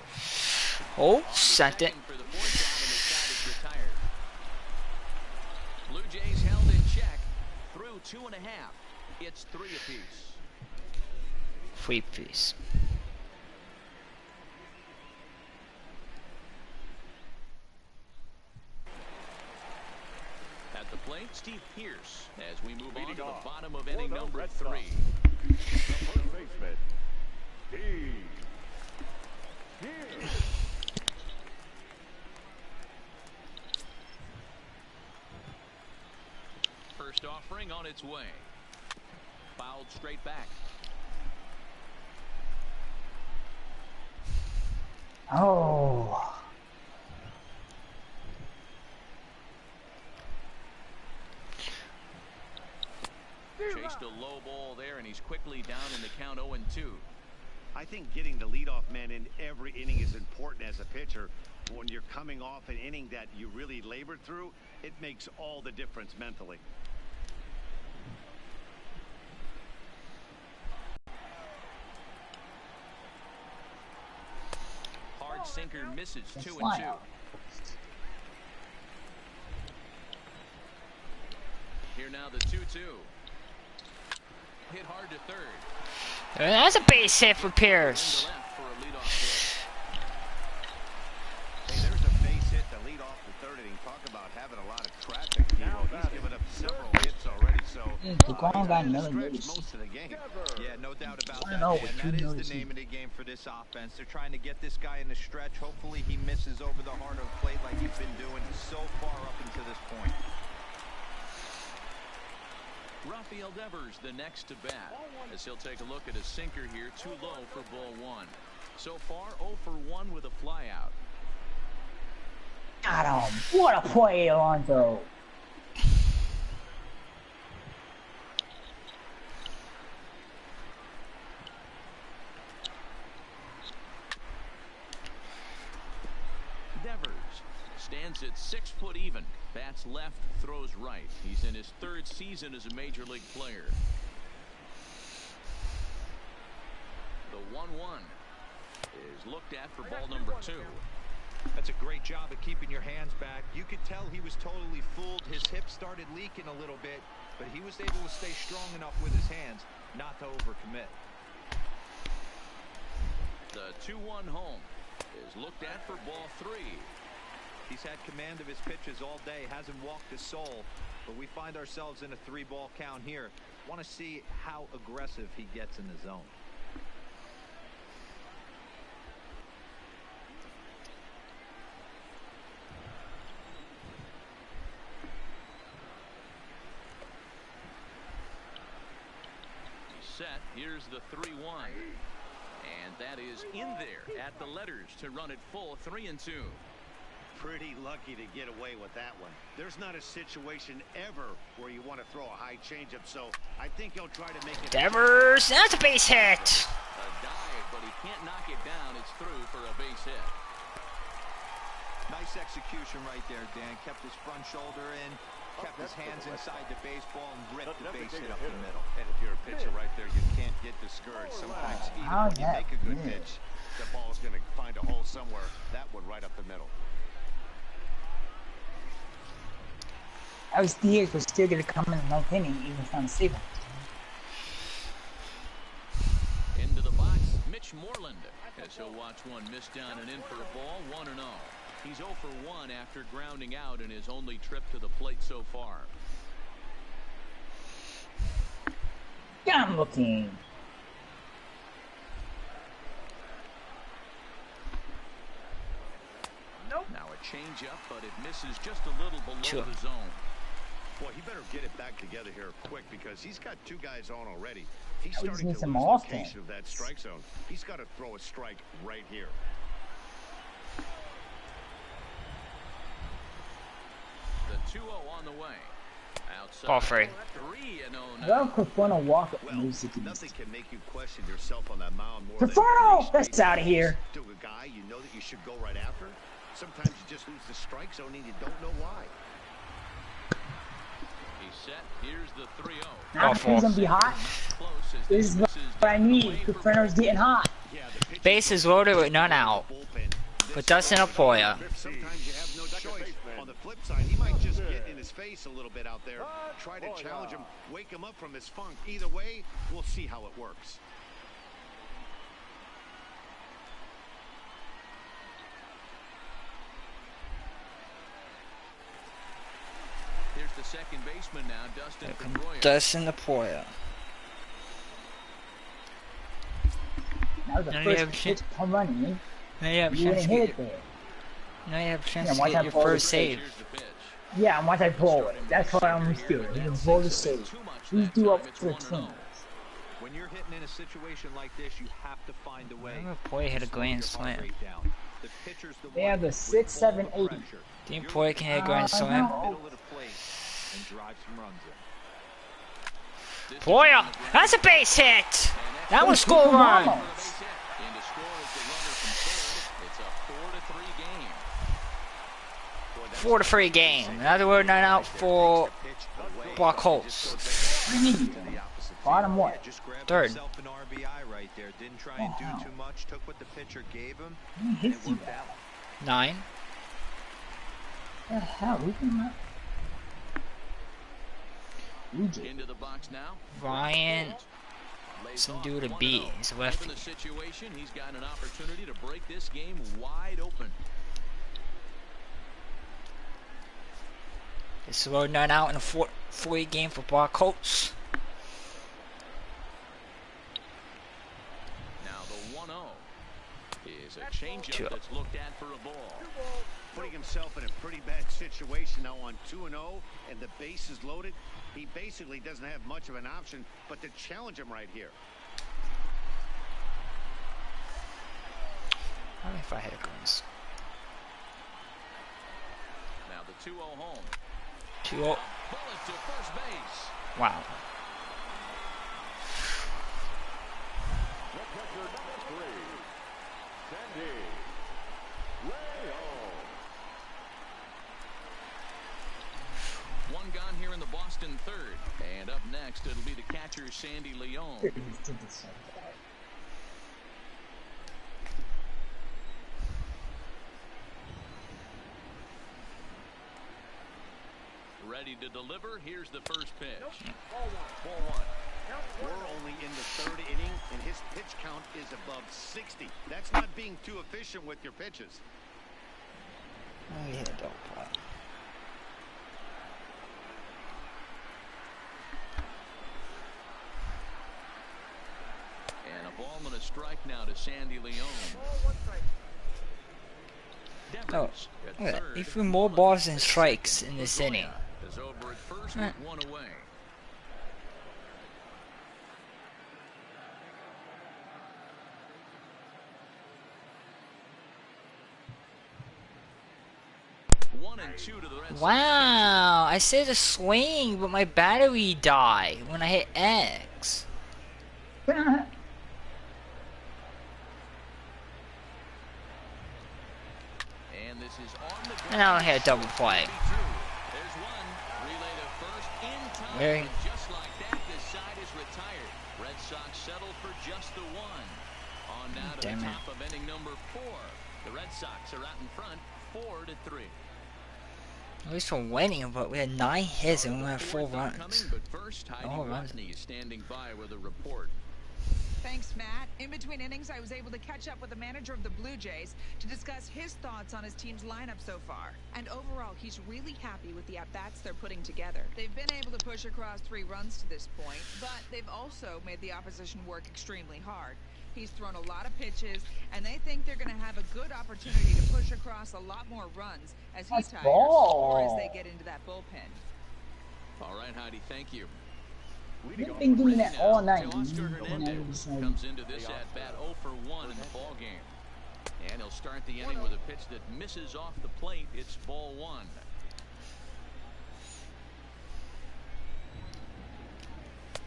Oh, sent it. For the fourth down, and the side is retired. Blue Jays held in check through 2.5. It's 3 apiece. Free piece. At the plate, Steve Pierce as we move on to the bottom of inning number 3. The first baseman, Steve Pierce. First offering on its way. Fouled straight back. Oh. Chased a low ball there, and he's quickly down in the count 0-2. I think getting the leadoff man in every inning is important as a pitcher. When you're coming off an inning that you really labored through, it makes all the difference mentally. Hard sinker misses That's 2-2. fine out. Here now the 2-2. Hit hard to third. That's a base hit for To Pierce. left for a leadoff hit. Hey, there's a base hit to lead off the third inning. Talk about having a lot of traffic. He's given up several hits already, so The ground got another stretch notice. most of the game. Yeah, no doubt about I that. know, And but that you is notice the he- name of the game for this offense. They're trying to get this guy in the stretch. Hopefully he misses over the heart of the plate like he's been doing so far up until this point. Rafael Devers the next to bat as he'll take a look at a sinker here, too low for ball 1. So far 0 for 1 with a flyout. Got him. What a play, Alonso. Devers stands at 6 foot even. Bats left, throws right. He's in his 3rd season as a major league player. The 1-1 is looked at for ball number 2. That's a great job of keeping your hands back. You could tell he was totally fooled. His hip started leaking a little bit, but he was able to stay strong enough with his hands not to overcommit. The 2-1 home is looked at for ball 3. He's had command of his pitches all day, hasn't walked a soul, but we find ourselves in a 3-ball count here. Want to see how aggressive he gets in the zone. Set. Here's the 3-1. And that is in there at the letters to run it full 3-2. Pretty lucky to get away with that one. There's not a situation ever where you want to throw a high changeup, so I think he'll try to make it. Devers, that's a base hit. A dive, but he can't knock it down. It's through for a base hit. Nice execution right there, Dan. Kept his front shoulder in, kept his hands inside the baseball, and ripped the base hit up the middle. And if you're a pitcher right there, you can't get discouraged. Sometimes even when you make a good pitch, the ball's going to find a hole somewhere. That one right up the middle. Alex Diaz was still going to come in the ninth inning, even if I'm saving. Into the box, Mitch Moreland. As he'll watch one miss down and in for a ball, 1-0. He's 0 for 1 after grounding out in his only trip to the plate so far. I'm looking. Nope. Now a changeup, but it misses just a little below the zone. Boy, he better get it back together here quick because he's got two guys on already. He's We starting need to some lose offense. location of that strike zone. He's got to throw a strike right here. The 2-0 on the way. Outside. Ball free. 3-0 I now. love Cofano walk up Well, music. nothing can make you question yourself on that mound more Cofano! than That's out of here. to a guy you know that you should go right after. Sometimes you just lose the strike zone and you don't know why. He's set. Here's the 3-0. Now he's going to be hot. Close as This is what I need. Cofano's getting hot. Bases loaded with none out. But Dustin Apoya. Sometimes you have no choice. On the flip side, he might just get in his face a little bit out there. Try to challenge him, wake him up from his funk. Either way, we'll see how it works. Here's the second baseman now, Dustin Pedroia. Dustin Apoya. That was the Now you have first shit. pitch home run, man. Now you have a You chance didn't to hit get it there. now you have a chance Yeah, to why get not your ball first the save. Here's the pitch. Yeah, and watch I blow it. That's what I'm used to. He can blow the save. He's due up for a team. When you're hitting in a situation like this, you have to find a way. Apoya hit a to slow grand your heart slam. rate down. The pitcher's the They one have the with 6, all 7, the 8. pressure. Dean You're Poy can hit a grand no. slam. middle of the plate and drive some runs in. Poya, that's a base hit. That was score run. And to score is the runner from third. It's a 4-3 game. 4-3 game. Another word, 9 out for Block Holtz. Bottom what? Just grabbed Third. himself an RBI right there. Didn't try and do too much. Took what the pitcher gave him. He And hits it you worked that. out. 9. The hell? We can not. Into the box now. Ryan. Lays Some off dude to 1-0. beat. He's a lefty. Given the situation, he's got an opportunity to break this game wide open. It's a road 9 out in a 4-8 game for Block Holtz. Now the 1-0 is a changeup 2-0. that's looked at for a ball. Putting himself in a pretty bad situation now on 2-0 and the base is loaded. He basically doesn't have much of an option but to challenge him right here. I don't know if I hit a greens. Now the 2-0 home. 2-0. Bullet to first base. Wow. The catcher number 3, Sandy Leon. One gone here in the Boston third. And up next, it'll be the catcher, Sandy Leon. Ready to deliver. Here's the first pitch. Ball one. We're only in the third inning and his pitch count is above 60. That's not being too efficient with your pitches. Oh, he hit a double play. Ball and a strike now to Sandy Leone. Oh, Devers at look, third. he threw more balls than strikes in this Pedroia inning. is over at first with one away. One and two to the Red Sox. Wow, I said a swing, but my battery died when I hit X. And this is on the And I only had a double play. There's one. Relay to first in time. Very. And just like that, this side is retired. Red Sox settle for just the one. On now to Damn the it. top of inning number 4. The Red Sox are out in front, 4-3. At least we're winning, but we had 9 hits and we had 4 Fourth runs. upcoming, but first, Heidi Oh, runs. Rodney is standing by with a report. Thanks, Matt. In between innings, I was able to catch up with the manager of the Blue Jays to discuss his thoughts on his team's lineup so far. And overall, he's really happy with the at-bats they're putting together. They've been able to push across 3 runs to this point, but they've also made the opposition work extremely hard. He's thrown a lot of pitches, and they think they're going to have a good opportunity to push across a lot more runs as he That's tires ball. or as they get into that bullpen. All right, Heidi, thank you. You've been doing that all night. Teoscar Hernandez comes into this at-bat 0 for 1 in the ball game. And he'll start the inning with a pitch that misses off the plate. It's ball 1.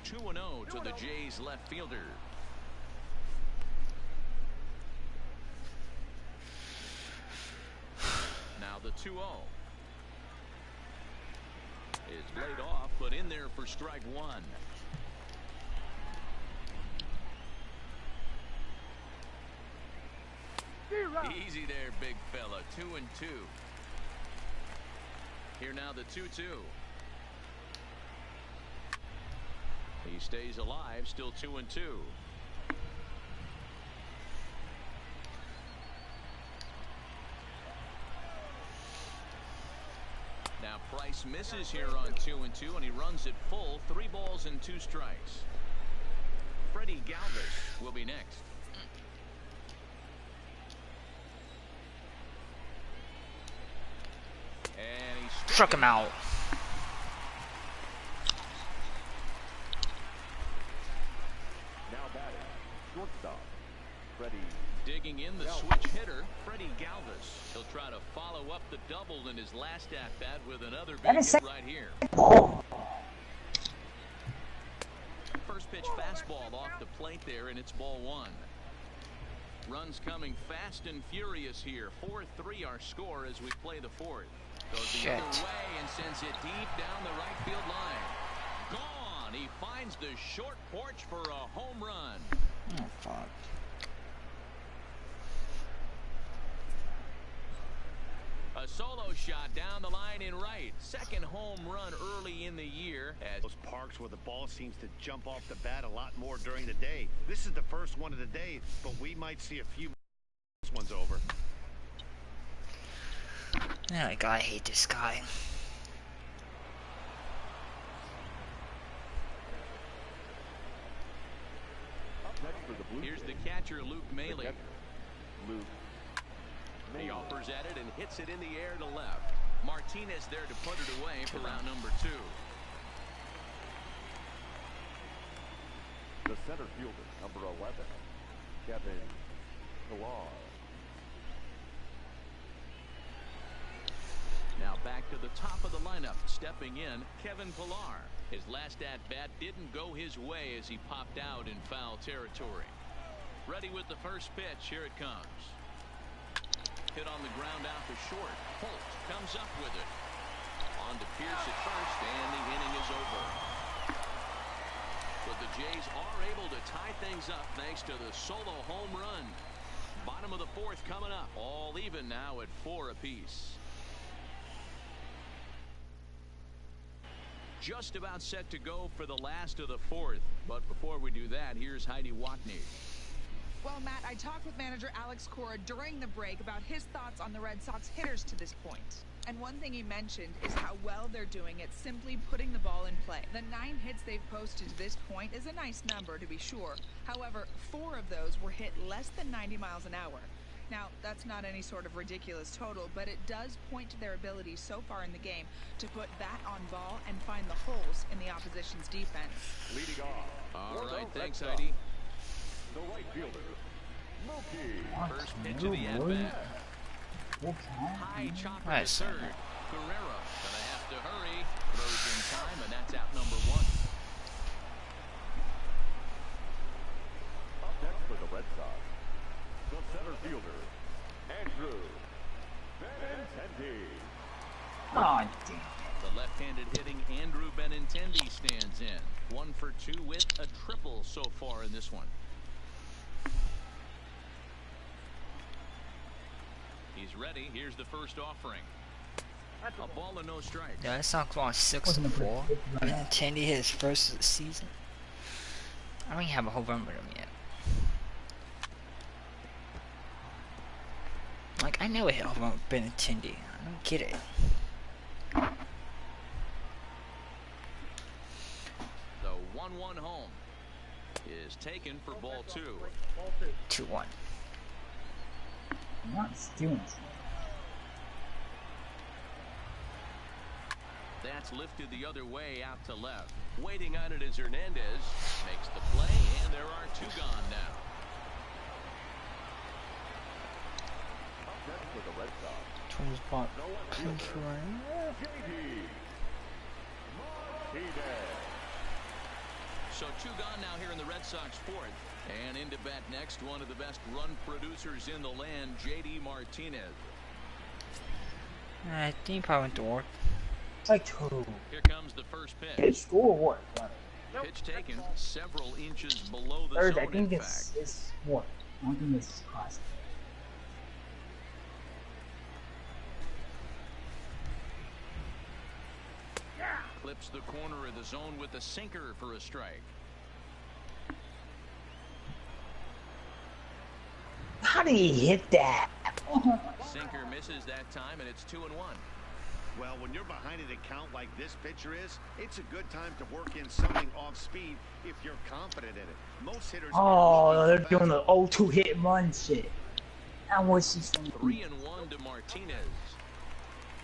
Two and 0 to the Jays left fielder. Now the 2-0. Is laid off, but in there for strike 1. Easy there, big fella. 2 and 2. Here now the 2-2. He stays alive, still 2 and 2. Now Price misses here on 2 and 2, and he runs it full. 3 balls and 2 strikes. Freddie Galvis will be next. And he Struck him out. Now batting, shortstop, Freddie. Digging in the switch hitter, Freddie Galvis. He'll try to follow up the double in his last at-bat with another big hit right here. First pitch fastball off the plate there, and it's ball 1. Runs coming fast and furious here. 4-3 our score as we play the 4th. Goes the other way and sends it deep down the right field line. Gone. He finds the short porch for a home run. Oh, fuck. A solo shot down the line in right. Second home run early in the year. As Those parks where the ball seems to jump off the bat a lot more during the day. This is the first one of the day, but we might see a few. This one's over. Oh my god, I hate this guy. Next for the Blue here's the Jays, catcher, Luke the Maley. catcher, Luke. He offers at it and hits it in the air to left. Martinez there to put it away for round number 2. The center fielder, number 11, Kevin Pillar. Now back to the top of the lineup. Stepping in, Kevin Pillar. His last at-bat didn't go his way as he popped out in foul territory. Ready with the first pitch. Here it comes. Hit on the ground out to short. Holt comes up with it. On to Pierce at first, and the inning is over. But the Jays are able to tie things up thanks to the solo home run. Bottom of the 4th coming up. All even now at 4 apiece. Just about set to go for the last of the 4th. But before we do that, here's Heidi Watney. Well, Matt, I talked with manager Alex Cora during the break about his thoughts on the Red Sox hitters to this point. And one thing he mentioned is how well they're doing at simply putting the ball in play. The 9 hits they've posted to this point is a nice number, to be sure. However, 4 of those were hit less than 90 miles an hour. Now, that's not any sort of ridiculous total, but it does point to their ability so far in the game to put bat on ball and find the holes in the opposition's defense. Leading off. All right, thanks, Heidi. The right fielder, Mookie. First pitch of the at-bat. High chopper to third. Guerrero gonna have to hurry. Throws in time, and that's out number 1. Up next for the Red Sox, the center fielder, Andrew Benintendi. Oh, damn. The left-handed hitting Andrew Benintendi stands in. 1 for 2 with a triple so far in this one. He's ready. Here's the first offering. A ball and no strike. Yeah, that sounds like 6-4. Benintendi hit his first of the season. I don't even have a home run with him yet. Like, I never hit a home run with Benintendi. I don't get it. The 1-1 home is taken for ball 2. 2-1. I'm not stealing something. That's lifted the other way out to left. Waiting on it is Hernandez. Makes the play, and there are 2 gone now. Up next for the Red Sox, Twins bought the left fielder, J.D. Martinez. So 2 gone now here in the Red Sox 4th. And into bat next, one of the best run producers in the land, J.D. Martinez. I think he probably went to work. It's like 2. Here comes the first It's pitch. school or work. Pitch taken several inches below the Third, zone, I think in it's fact. work. I don't think it's class. Clips the corner of the zone with the sinker for a strike. How did he hit that? Sinker misses that time, and it's 2-1. Well, when you're behind an account like this pitcher is, it's a good time to work in something off speed if you're confident in it. Most hitters. Oh, they're doing the 0-2 hit and run shit. And what's he saying? 3-1 to Martinez.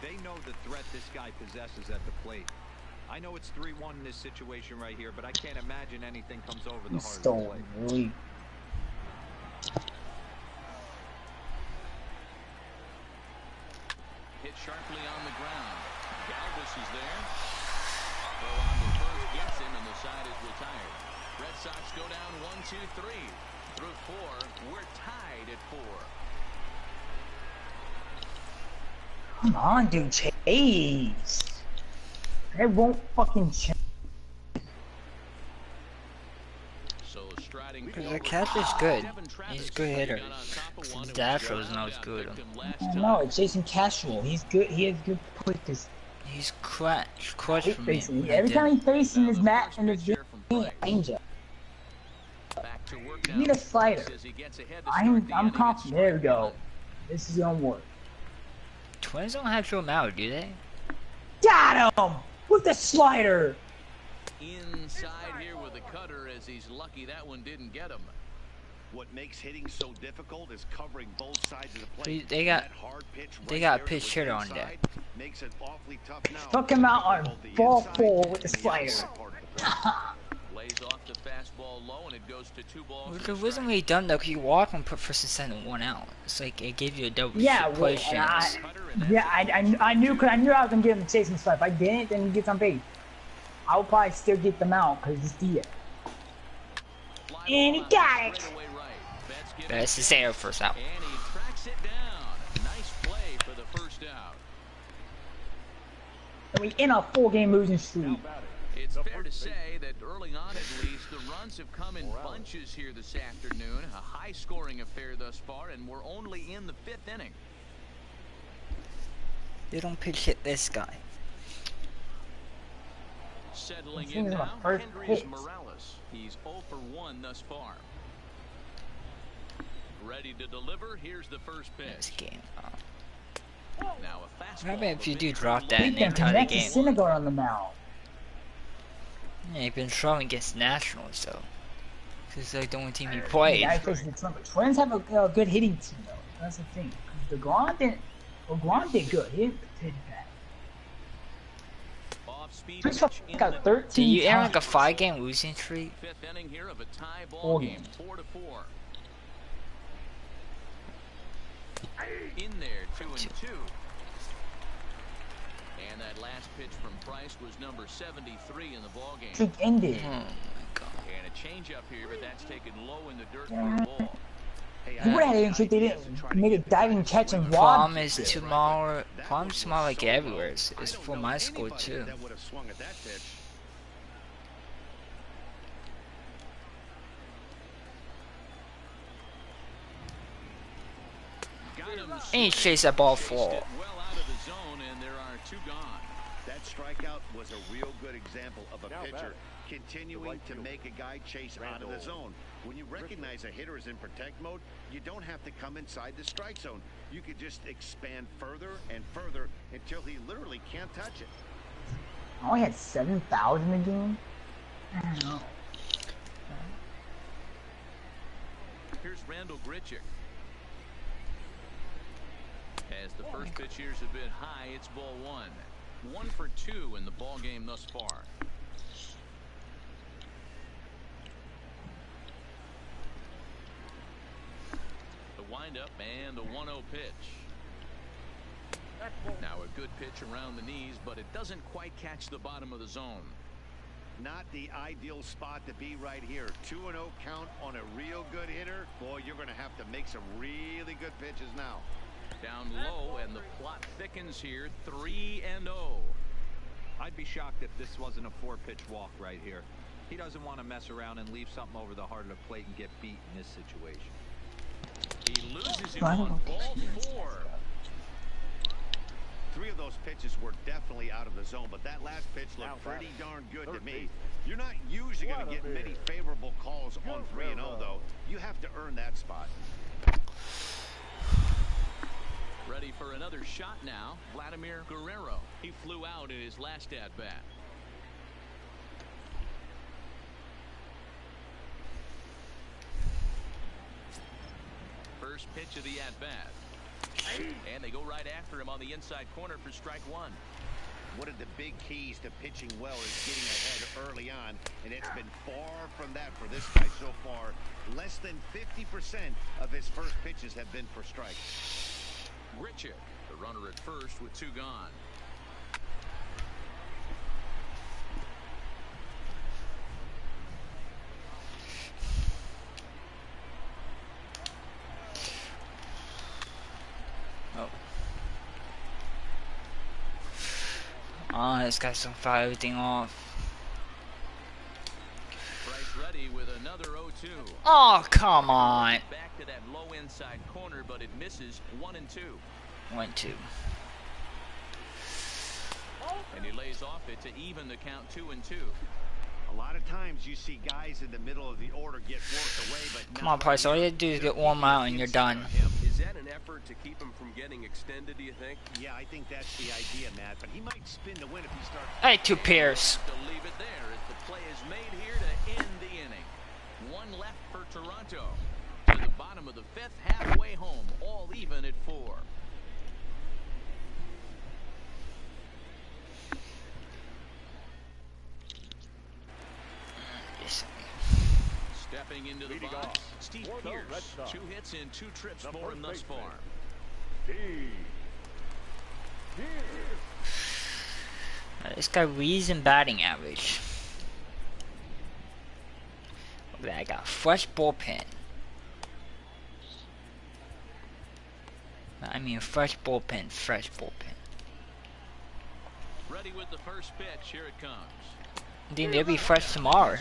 They know the threat this guy possesses at the plate. I know it's 3-1 in this situation right here, but I can't imagine anything comes over the He heart of the stole plate. really. Hit sharply on the ground. Galvis is there. Throw on to first gets him, and the side is retired. Red Sox go down 1-2-3. Through 4, we're tied at 4. Come on, dude, chase. They won't fucking change. So striding Because the forward. catch is good. Devin Travis He's a good hitter. got on top of one. The Astros is not as good. No, it's Jason Cashwell. He's good. He has good quickness. He's clutch for me. Every time he faces his mat in his game, danger. Back to work Give me the slider. I'm confident. There we go. This is gonna work. Twins don't have Joe Mauer, do they? Got him with the slider. Inside here with a cutter, as he's lucky that one didn't get him. What makes hitting so difficult is covering both sides of the plate. They got That hard pitch they right got a there pitch to hitter the on inside deck. makes it awfully tough now. Took him out on Both the ball inside 4 with the and slider. outside part of the plate. Lays off the fastball low, and it goes to 2 balls. It wasn't really done though, 'cause you walk and put first and second 1 out. It's like it gave you a double Yeah, play well, chance. I knew, cause I knew I was gonna give him chasing stuff. If I didn't, then he gets on base. I would probably still get them out because it's Dia. And he got it. That's the zero first out. And he tracks it down. Nice play for the first out. And we in a 4-game losing streak. It's fair to say that early on at least, the runs have come in bunches here this afternoon. A high-scoring affair thus far, and we're only in the 5th inning. They don't pitch hit this guy. Settling This in is my now, first Henry hit. Morales. He's 0 for 1 thus far. Ready to deliver. Here's the first This pitch. game. Now a fastball. What happened if you do A bit drop that He and they can tie the connect to game? Syndergaard on the mound. Yeah, he's been throwing against Nationals though. This is like the only team he The played. guy faces the Twins. But Twins have a good hitting team though. That's the thing. DeGrom did. Well, Grom did good. He did bad. Off-speed Twins pitch in got the 13 Did you air like a times. 5-game losing streak? fifth inning here of a tie ball 4 game, games. 4-4. In there, 2-2. And that last pitch from Price was number 73 in the ball game. Streak ended. Oh my god. And a changeup here, but that's taken low in the dirt for a ball. He would have had an streak. They didn't make a diving catch and Problem rob. is tomorrow. Problem tomorrow like everywhere. It's for my school too. That would have swung at that pitch. Ain't chase that ball for. Well out of the zone, and there are 2 gone. That strikeout was a real good example of a pitcher continuing to make a guy chase out of the zone. When you recognize a hitter is in protect mode, you don't have to come inside the strike zone. You could just expand further and further until he literally can't touch it. I only had 7,000 a game. I don't know. Here's Randall Grichuk. As the first pitch here's a bit high, it's ball 1. 1 for 2 in the ball game thus far. The windup and the 1-0 pitch. Now a good pitch around the knees, but it doesn't quite catch the bottom of the zone. Not the ideal spot to be right here. 2-0 count on a real good hitter. Boy, you're going to have to make some really good pitches now. Down low, and the plot thickens here. 3-0. I'd be shocked if this wasn't a 4-pitch walk right here. He doesn't want to mess around and leave something over the heart of the plate and get beat in this situation. He loses him on ball 4. 3 of those pitches were definitely out of the zone, but that last pitch looked pretty darn good to me. You're not usually going to get many favorable calls on 3-0, though. You have to earn that spot. Ready for another shot now, Vladimir Guerrero. He flew out in his last at-bat. First pitch of the at-bat. And they go right after him on the inside corner for strike 1. One of the big keys to pitching well is getting ahead early on, and it's been far from that for this guy so far. Less than 50% of his first pitches have been for strikes. Grichuk, the runner at first with 2 gone. Oh, this guy's gonna fire everything off. Price ready with another 0-2. Oh, come on. Back to that low inside corner, but it misses. 1-2. 1-2. And he lays off it to even the count 2-2. A lot of times you see guys in the middle of the order get worked away, but Come on, Price. All you have to do is get one out and you're done. Is that an effort to keep him from getting extended, do you think? Yeah, I think that's the idea, Matt, but he might spin to win if he starts. Hey, 2 pairs. To leave it there as the play is made here to end the inning. 1 left for Toronto. To the bottom of the 5th, halfway home, all even at 4. Stepping into the box, Steve Pierce. 2 hits in 2 trips for him thus far. This guy leads in batting average. Look at that, I got fresh bullpen. I mean, fresh bullpen. Ready with the first pitch. Here it comes. Then they'll be fresh tomorrow.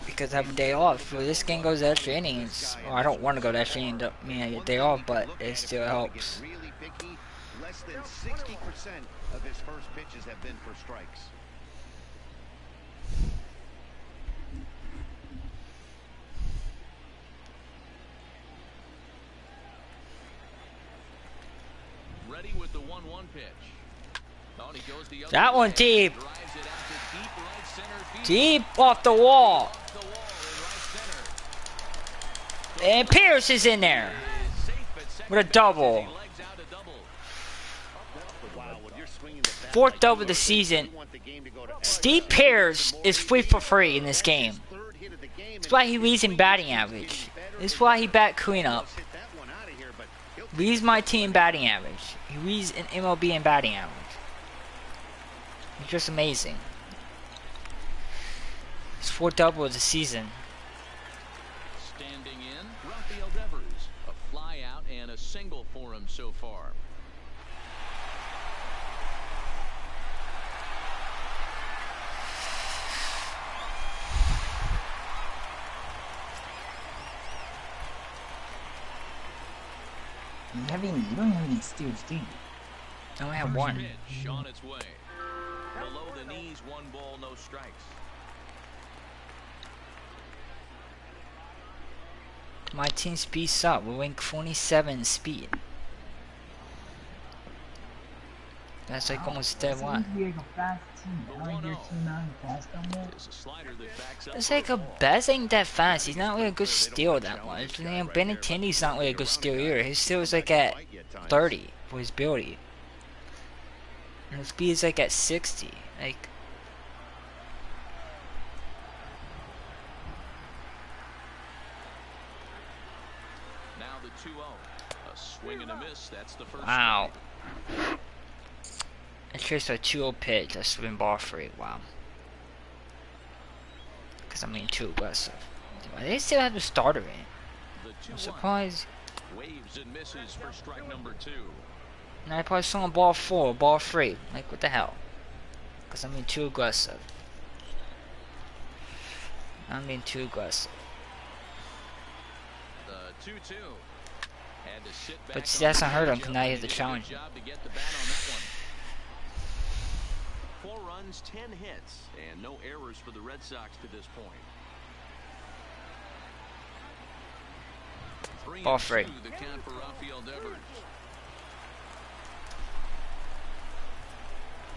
Because I have a day off. If this game goes extra innings, well, I don't want to go to extra innings, I mean, I get a day off, but it still helps. Really picky. Less than 60% of his first pitches have been for strikes. ready with the 1-1 pitch. Oh, he goes the other That way one and deep. drives it out to deep right center field. Deep off the wall. Off the wall in right center. And Pierce is in there. Is safe at second With a base double. as he legs out a double. Wow, when you're swinging the bat Fourth like double you of the are, season. you want the game to go to Steve Pierce is free for free in this game. third hit of the game. That's why he leads in batting average. That's why he bat cleanup. Hit that one out of here, but he'll Leads my team batting average. He leads in MLB in batting average. He's just amazing. It's 4th double of the season. Standing in, Rafael Devers. A fly out and a single for him so far. You don't have any steals, do you? I only have one. Pitch on its way. Below the knees, 1 ball, no strikes. My team speeds up. We rank 27 speed. That's like almost dead one. It's a slider that backs up. It's like a Bez ain't that fast. He's not really a good steal that much. And Benintendi's not really a good steal either. His steal is like at 30 for his ability. And his speed is like at 60. Like, Now the 2-0. A swing and a miss. That's the first. wow. I traced a 2-0 pitch. That's been ball free. Wow. Because I'm being too aggressive. They still have the starter in. The I'm 2-1. surprised. Waves and misses for strike number 2. And I probably saw him ball 4, ball 3. Like, what the hell? Because I'm being too aggressive. I'm being too aggressive. The 2-2. Had to sit back. But see, that's on not the hurt him, edge 'cause of now it. he has to Did a good challenge job to get the bat on that one. 4 runs, 10 hits, and no errors for the Red Sox to this point. Ball 3. The count for Rafael Devers.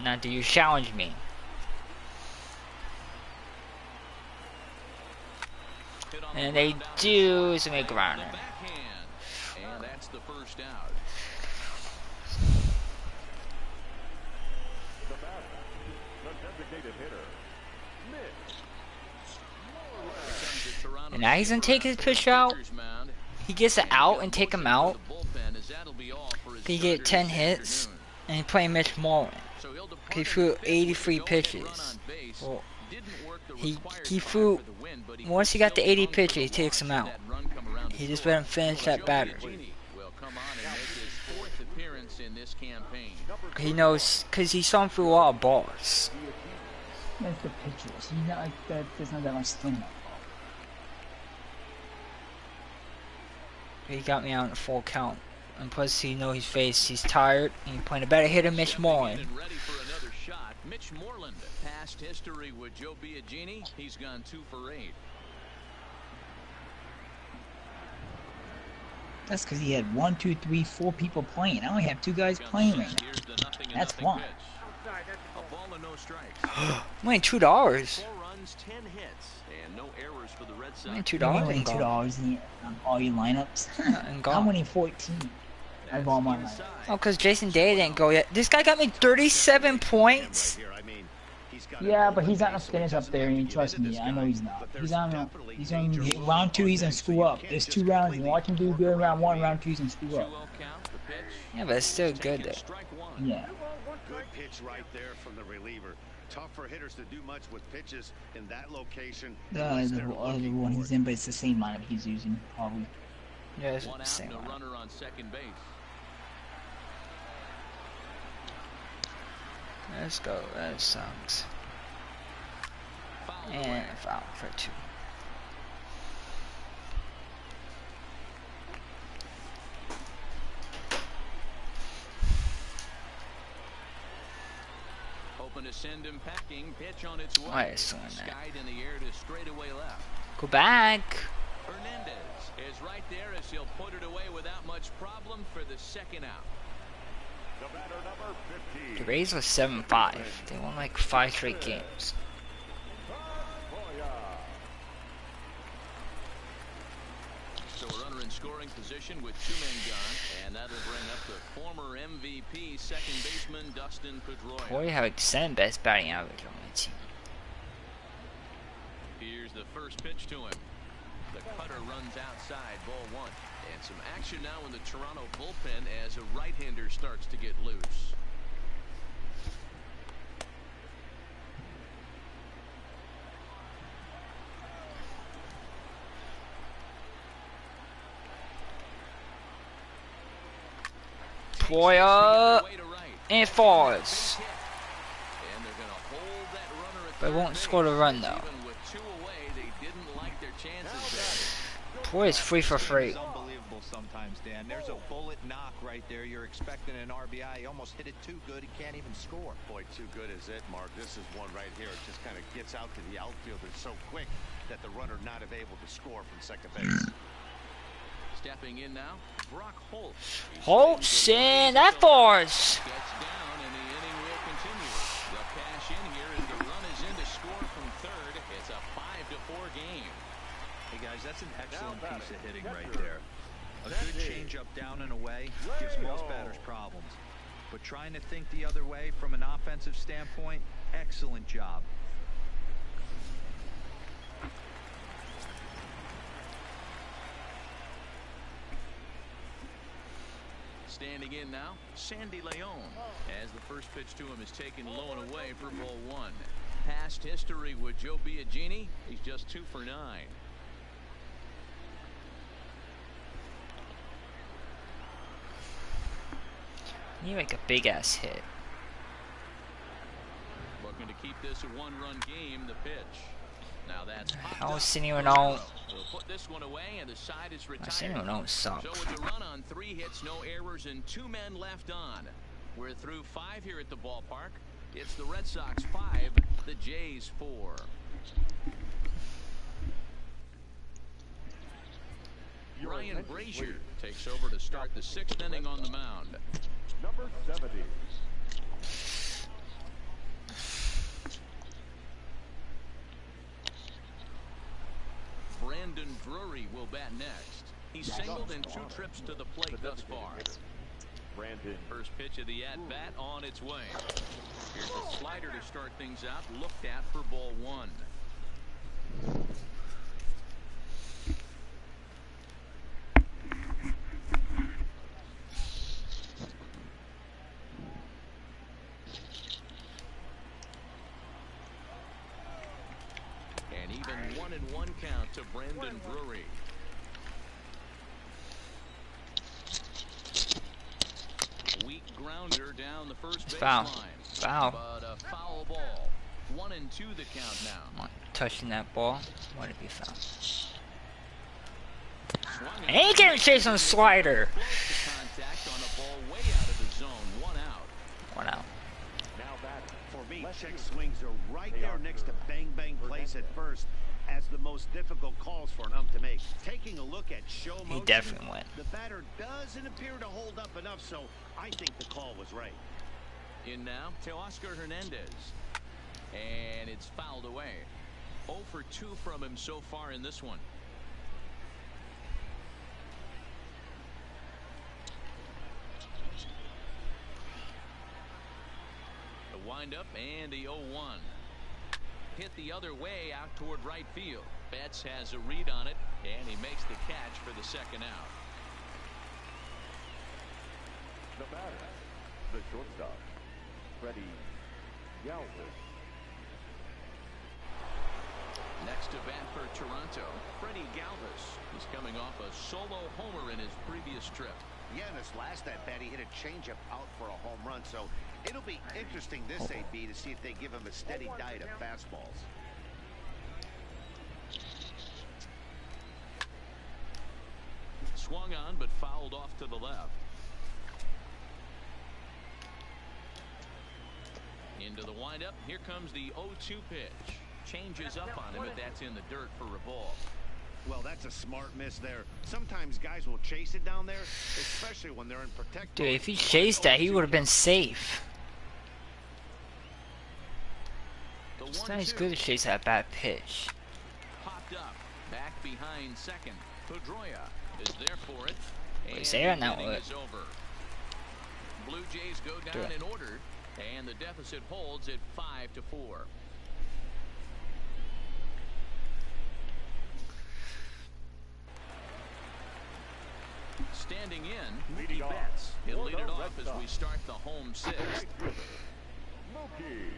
Now, do you challenge me? Hit on And the they ground out. do, so make a The runner. backhand. And that's the first out. The batter, the designated hitter, Mitch. Comes to Toronto And now he's gonna take his Superfly pitch out. pitcher's mound. He gets it out and take him out. The bullpen, as that'll be all for his He get starter 10 this hits. afternoon. And he playing Mitch Morin. So he'll depart He in threw the fifth with 83 a go-ahead pitches. run on base. Well, Didn't work the he required he time threw for the win, but once he got the still 80 hung for pitches, the he takes loss him should out. that run come around to He just score. let him finish that Joe batter. Biagini will come on and make his 4th appearance in this campaign. He knows, cause he saw him through a lot of balls. That's the pitchers. He's not like that. There's not that much stamina. He got me out in a full count. And plus, he know his face. He's tired. And he's playing a better hitter, Mitch Morin. And ready for another shot. Mitch Moreland. Past history with Joe Biagini. He's gone 2 for 8. That's because he had 1, 2, 3, 4 people playing. I only have 2 guys playing right now. Here's the nothing and That's nothing why. pitch. A ball and no strikes. I'm winning $2. 4 runs, 10 hits, and no errors for the Red Sox. I'm winning You $2 only and $2 gone. in all your lineups. And I'm gone. winning 14. I have all my lineups. Inside. Oh, cause Jason Day didn't go yet. This guy got me 37 points. Right here, I mean, he's got Yeah, a but he's not gonna base, so finish he up doesn't there. have to And get trust into me, this I know guy. he's not. But He's there's on. definitely He's danger on looming round 2. He's gonna next, so screw you up. can't There's just 2 rounds. And completely watch him do good in round 1, round 2. He's gonna screw 2-0 up. count. The pitch. Yeah, but it's still good Taken there. strike 1. Yeah. Good pitch right there from the reliever. Tough for hitters to do much with pitches in that location. The unless other they're one looking he's for it. in, but it's the same lineup he's using, probably. Yeah, it's 1 the out same and a one. runner on second base. Let's go. That sucks. Fouled away. And foul for 2. Hoping to send him packing. Pitch on its way. Why is someone that? Skied in the air to straightaway left. Go back. Hernandez is right there as he'll put it away without much problem for the second out. The batter number 15. The Rays are 7-5. They won like 5 straight games. So a runner in scoring position with 2 men gone, and that'll bring up the former MVP second baseman Dustin Pedroia. Boy, have the 7th best batting average on my team. Here's the first pitch to him. The cutter runs outside, ball 1. And some action now in the Toronto bullpen as a right-hander starts to get loose. Pedroia and falls. But won't score the run though. Boy, it's 3 for 3. It's unbelievable sometimes, Dan. There's a bullet knock right there. You're expecting an RBI. He almost hit it too good. He can't even score. Boy, too good is it, Mark. This is one right here. It just kind of gets out to the outfielder so quick that the runner not able to score from second base. Stepping in now, Brock Holt. Holtz, and that falls. Gets down, and the inning will continue. The cash in here as the run is in to score from third. It's a 5-4 game. Hey guys, that's an excellent piece of hitting right there. A good changeup down and away gives most batters problems. But trying to think the other way from an offensive standpoint, excellent job. Standing in now, Sandy Leon, as the first pitch to him is taken low and away for ball 1. Past history with Joe Biagini, he's just 2 for 9. You make a big ass hit. Looking to keep this a 1-run game, the pitch. Now that's How is Senor no? We'll put this one away and the side is retired. Senor no sucks. So with the run on 3 hits, no errors, and 2 men left on. We're through 5 here at the ballpark. It's the Red Sox 5, the Jays 4. Ryan Brazier takes over to start the 6th inning on the mound. Number 70. Brandon Drury will bat next. He's singled in 2 trips to the plate thus far. Brandon. First pitch of the at-bat on its way. Here's the slider to start things out, looked at for ball 1. And even 1-1 count to Brandon Drury. Weak grounder down the first baseline. Foul. But a foul ball. 1-2 the count now. Touching that ball. Why did it be foul? And he getting chased on the slider. Contact on a ball way out of the zone. 1 out. 1 out. Now that, for me, check swings are right there next to bang place at first as the most difficult calls for an ump to make. Taking a look at show motion, He definitely went. the batter doesn't appear to hold up enough, so I think the call was right. In now to Oscar Hernandez. And it's fouled away. 0 for 2 from him so far in this one. The windup and the 0-1. Hit the other way out toward right field. Betts has a read on it, and he makes the catch for the 2nd out. The batter, the shortstop, Freddie Galvis. Next to bat for Toronto, Freddie Galvis. He's coming off a solo homer in his previous trip. Yeah, in this last at bat, he hit a changeup out for a home run, so it'll be interesting this AB to see if they give him a steady diet of fastballs. Swung on, but fouled off to the left. Into the windup. Here comes the 0-2 pitch. Changes up on him, but that's in the dirt for a ball. Well, that's a smart miss there. Sometimes guys will chase it down there, especially when they're in protect. Dude, if he chased that, he would have been safe. It's not as good to chase that bad pitch. Popped up, back behind second. Pedroia is there for it. He's there now. Is over. Blue Jays go down in order, and the deficit holds at 5-4. Standing in, Mookie Betts. He'll lead it off as we start the home sixth. Mookie.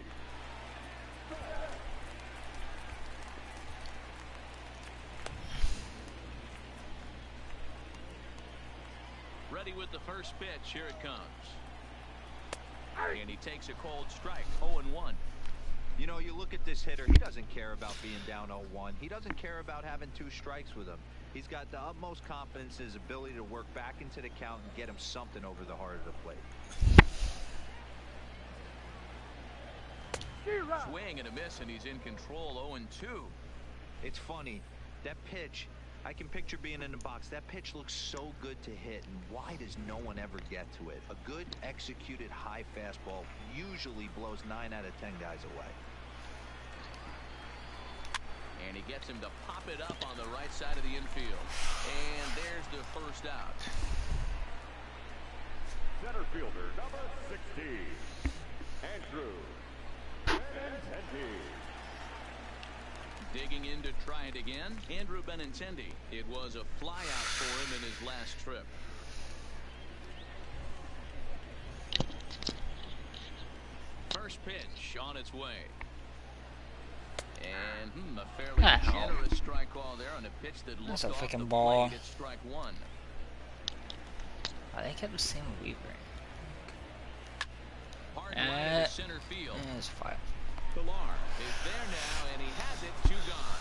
Ready with the first pitch. Here it comes. And he takes a cold strike. 0-1. You know, you look at this hitter, he doesn't care about being down 0-1. He doesn't care about having 2 strikes with him. He's got the utmost confidence in his ability to work back into the count and get him something over the heart of the plate. Swing and a miss, and he's in control. 0-2. It's funny, that pitch, I can picture being in the box. That pitch looks so good to hit, and why does no one ever get to it? A good executed high fastball usually blows 9 out of 10 guys away. And he gets him to pop it up on the right side of the infield. And there's the first out. Center fielder, number 60, Andrew Benintendi. Digging in to try it again, Andrew Benintendi. It was a fly out for him in his last trip. First pitch on its way. And a fairly generous strike call there on a pitch that looked off the ball. plate at strike 1. I think it was Sam Weaver. Hard line to center field. It's 5. Pilar is there now, and he has it. 2 gone.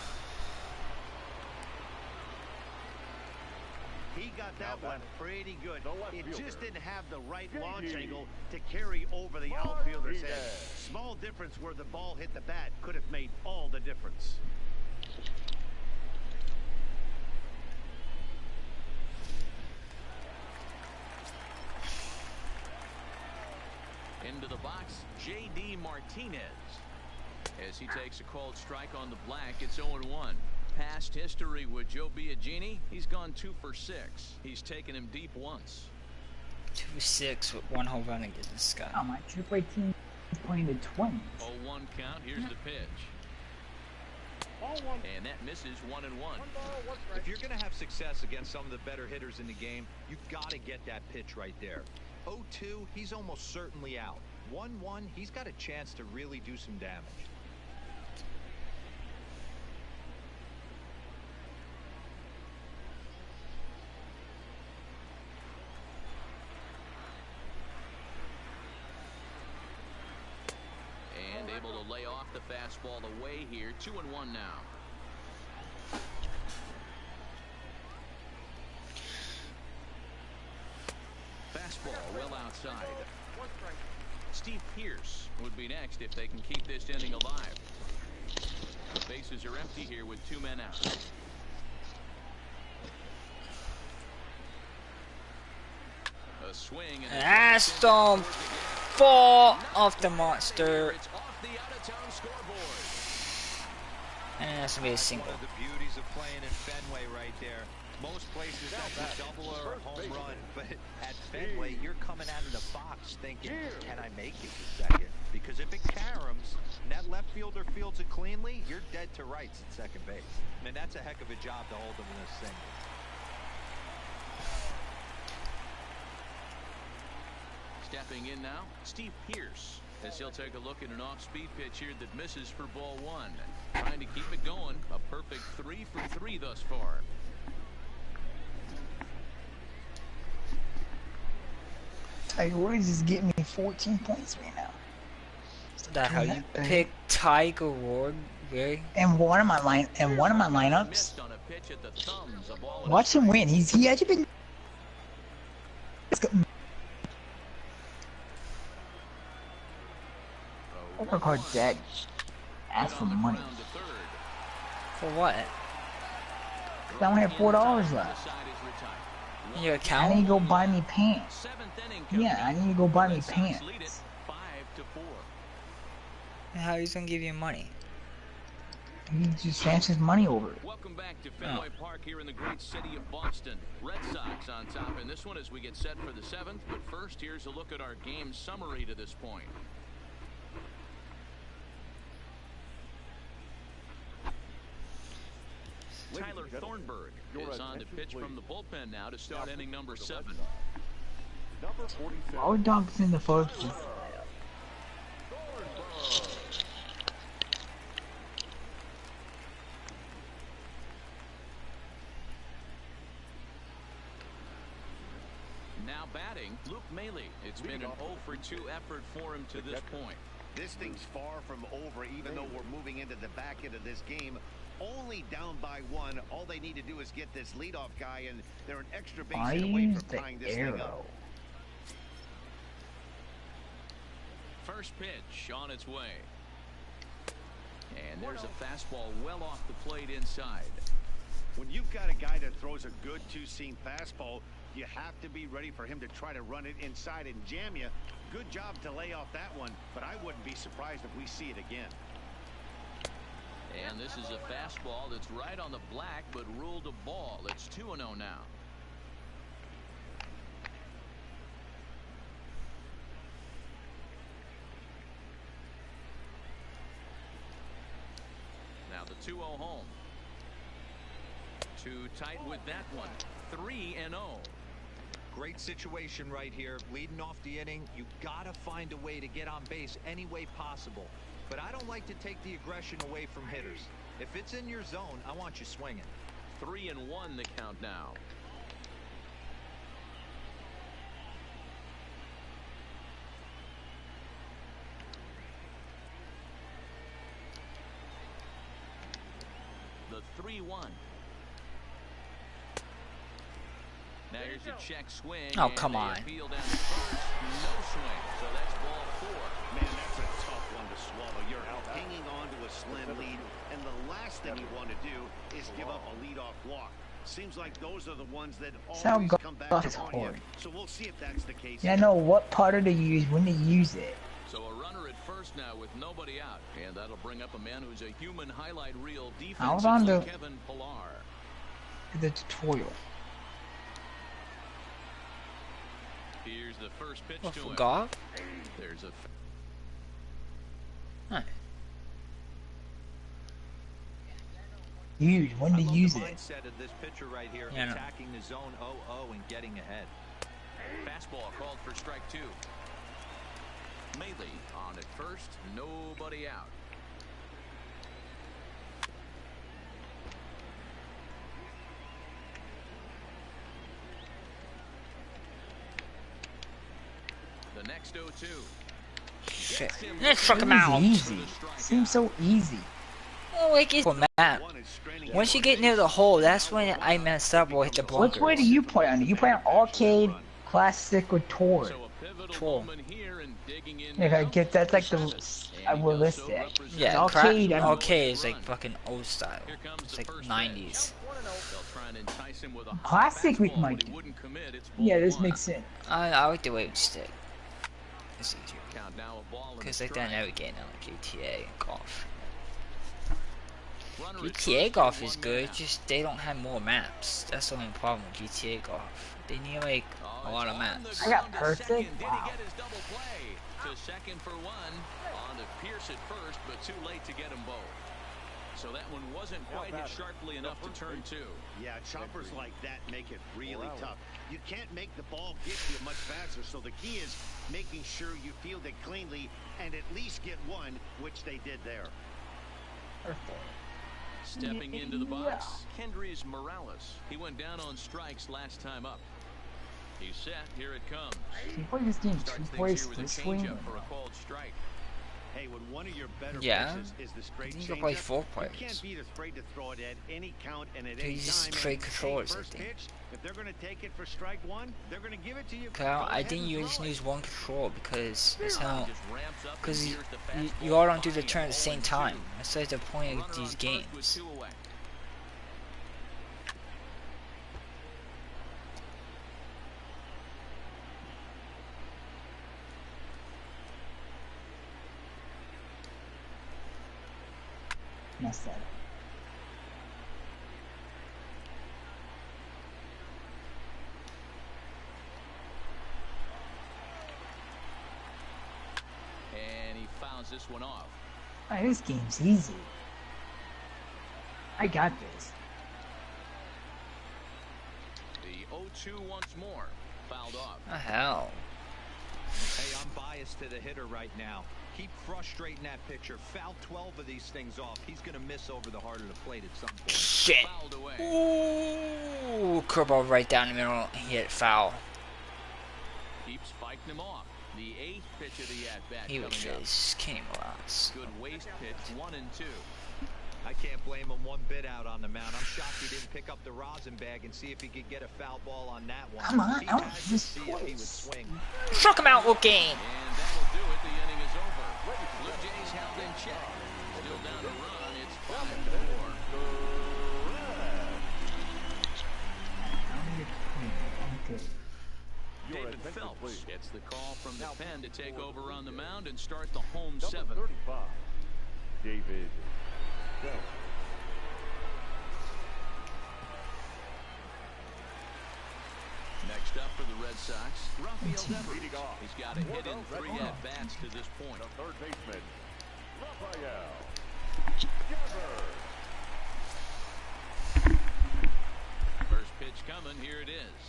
He got that one pretty good. It just didn't have the right launch angle to carry over the outfielder's head. Small difference where the ball hit the bat could have made all the difference. Into the box, J.D. Martinez. As he takes a cold strike on the black, it's 0-1. Past history with Joe Biagini, he's gone 2 for 6. He's taken him deep once. 2 for 6 with 1 home run against this guy. Oh, my AAA team is playing the 20s. 0-1 count. Here's the pitch. And that misses. 1-1. If you're going to have success against some of the better hitters in the game, you've got to get that pitch right there. 0-2, he's almost certainly out. 1-1, he's got a chance to really do some damage. And able to lay off the fastball away here. 2-1 now. Fastball well outside. Steve Pearce would be next if they can keep this inning alive. The bases are empty here with 2 men out. A swing and That's don't fall off the monster. it's off the out-of-town scoreboard. And that's gonna be a single. One of the beauties of playing in Fenway right there. Most places that's a double or a home run, but at Fenway you're coming out of the box thinking, can I make it to second? Because if it caroms and that left fielder fields it cleanly, you're dead to rights at second base. I mean, that's a heck of a job to hold them in this single. Stepping in now, Steve Pearce, as he'll take a look at an off-speed pitch here that misses for ball 1. Trying to keep it going. A perfect 3 for 3 thus far. Tiger Woods is getting me 14 points right now. Is that how you pick Tiger Woods? Really? And one of my lineups. Missed on a pitch at the thumbs, a ball and a Watch him win. He actually been. Work hard, Dad. Ask for money. For what? I only have $4 left. In your I account? need to go buy me pants. Seventh inning coming Yeah, I up. need to go buy The me Red Sox pants. lead it 5-4. How he's gonna give you money? He just transfers money over. Welcome back to Fenway Park here in the great city of Boston. Red Sox on top in this one as we get set for the 7th. But first, here's a look at our game summary to this point. Tyler Thornburg is on to pitch from the bullpen now to start inning number 7. Number 47. All dogs in the first. Now batting, Luke Maile. It's been an 0 for 2 effort for him to this point. This thing's far from over, even though we're moving into the back end of this game. Only down by 1. All they need to do is get this leadoff guy, and they're an extra base I hit away use from the tying this thing up. arrow. First pitch on its way. And there's a fastball well off the plate inside. When you've got a guy that throws a good two-seam fastball, you have to be ready for him to try to run it inside and jam you. Good job to lay off that one, but I wouldn't be surprised if we see it again. And this is a fastball that's right on the black, but ruled a ball. It's 2-0 now. Now the 2-0 home. Too tight with that one. 3-0. Great situation right here. Leading off the inning, you gotta find a way to get on base any way possible. But I don't like to take the aggression away from hitters. If it's in your zone, I want you swinging. 3-1 the count now. The 3-1. Now here's a check swing. Oh, come on. Appeal down to first. No swing. So that's ball 4. Man, that's a tough one to swallow. You're hanging on to a slim lead, and the last thing you want to do is give up a leadoff walk. Seems like those are the ones that always come back to haunt you. So we'll see if that's the case. Yeah, I know what putter to use, when to use it. So a runner at first now with nobody out, and that'll bring up a man who's a human highlight reel I was on defensive the Kevin Pillar. tutorial. Here's the first pitch Oh, to him. forgot? There's a Huh. Use, when to use the it. mindset of this pitcher right here, Yeah, I know. attacking the zone 0-0 and getting ahead. fastball called for strike 2. Maile on at first, nobody out. The next 0-2. Shit. Let's fuck him It was out. easy. Seems so easy. Oh, like it's map. Once you get near the hole, that's when I messed up or hit the bunkers. Which way do you play on? You play on arcade, classic, or tour? So a pivotal Tour. moment here and digging in If I now. get that's like the realistic. Yeah, Arcade, I mean- arcade is like fucking old style. Here comes It's the like first 90s. They'll try and entice him with a high Classic we fastball, might but he do. wouldn't commit. It's ball Yeah, this 1. makes sense. I like the way it stick. It's easier. Count now a ball and Because a like that strike. now we get on GTA and golf. Runner at GTA first, golf one is man good, out. just they don't have more maps. That's the only problem with GTA golf. They need like Oh, a lot of it's on the maps. I got ground to perfect? second. Did Wow. he get his double play? To second for 1. On to Pierce at first, but too late to get them both. So that one wasn't quite hit sharply enough to turn 2. Yeah, choppers like that make it really tough. You can't make the ball get to you much faster, so the key is making sure you field it cleanly and at least get one, which they did there. Stepping into the box, Kendrys Morales. He went down on strikes last time up. He's set. Here it comes. Can you play this game Starts two things plays here with a this way? changeup for a called strike. Hey, when one of your better Yeah. pitches is the straight You can play changeup, 4 you players. can't be afraid to throw it at any count and at They any just time. trade And, controllers, I first think. pitch, if they're going to take it for strike 1, they're going to give it to you. Cause Go I ahead didn't and use throw it. use one control because it's how Just ramps up and because here's the you fastball all don't do the flying turn at the same 0-2. time. That's like the point Runner of on these first with games. 2 away. messed that up. And he fouls this one off. Alright, this game's easy. I got this. The 0-2 once more. Fouled off. The hell? Hey, I'm biased to the hitter right now. Keep frustrating that pitcher. Foul 12 of these things off. He's going to miss over the heart of the plate at some point. Shit. Fouled away. Ooh, curveball right down the middle. He hit foul. Keeps fighting him off. The 8th pitch of the at-bat He was coming up. just came lost. Good waste pitch, 1 and 2. I can't blame him one bit out on the mound. I'm shocked he didn't pick up the rosin bag and see if he could get a foul ball on that one. Come on, He I don't had to just see if he would twice. swing. Struck him out looking. And that'll do it. The inning is over. Blue Jays held in check. Still down a run. It's 5-4. David Phelps gets the call from the pen to take over on the mound and start the home 7th. 35, David Phelps. Next up for the Red Sox, Rafael Devers. He's got a hit in 3 at-bats to this point. The third baseman, Rafael Devers. First pitch coming. Here it is.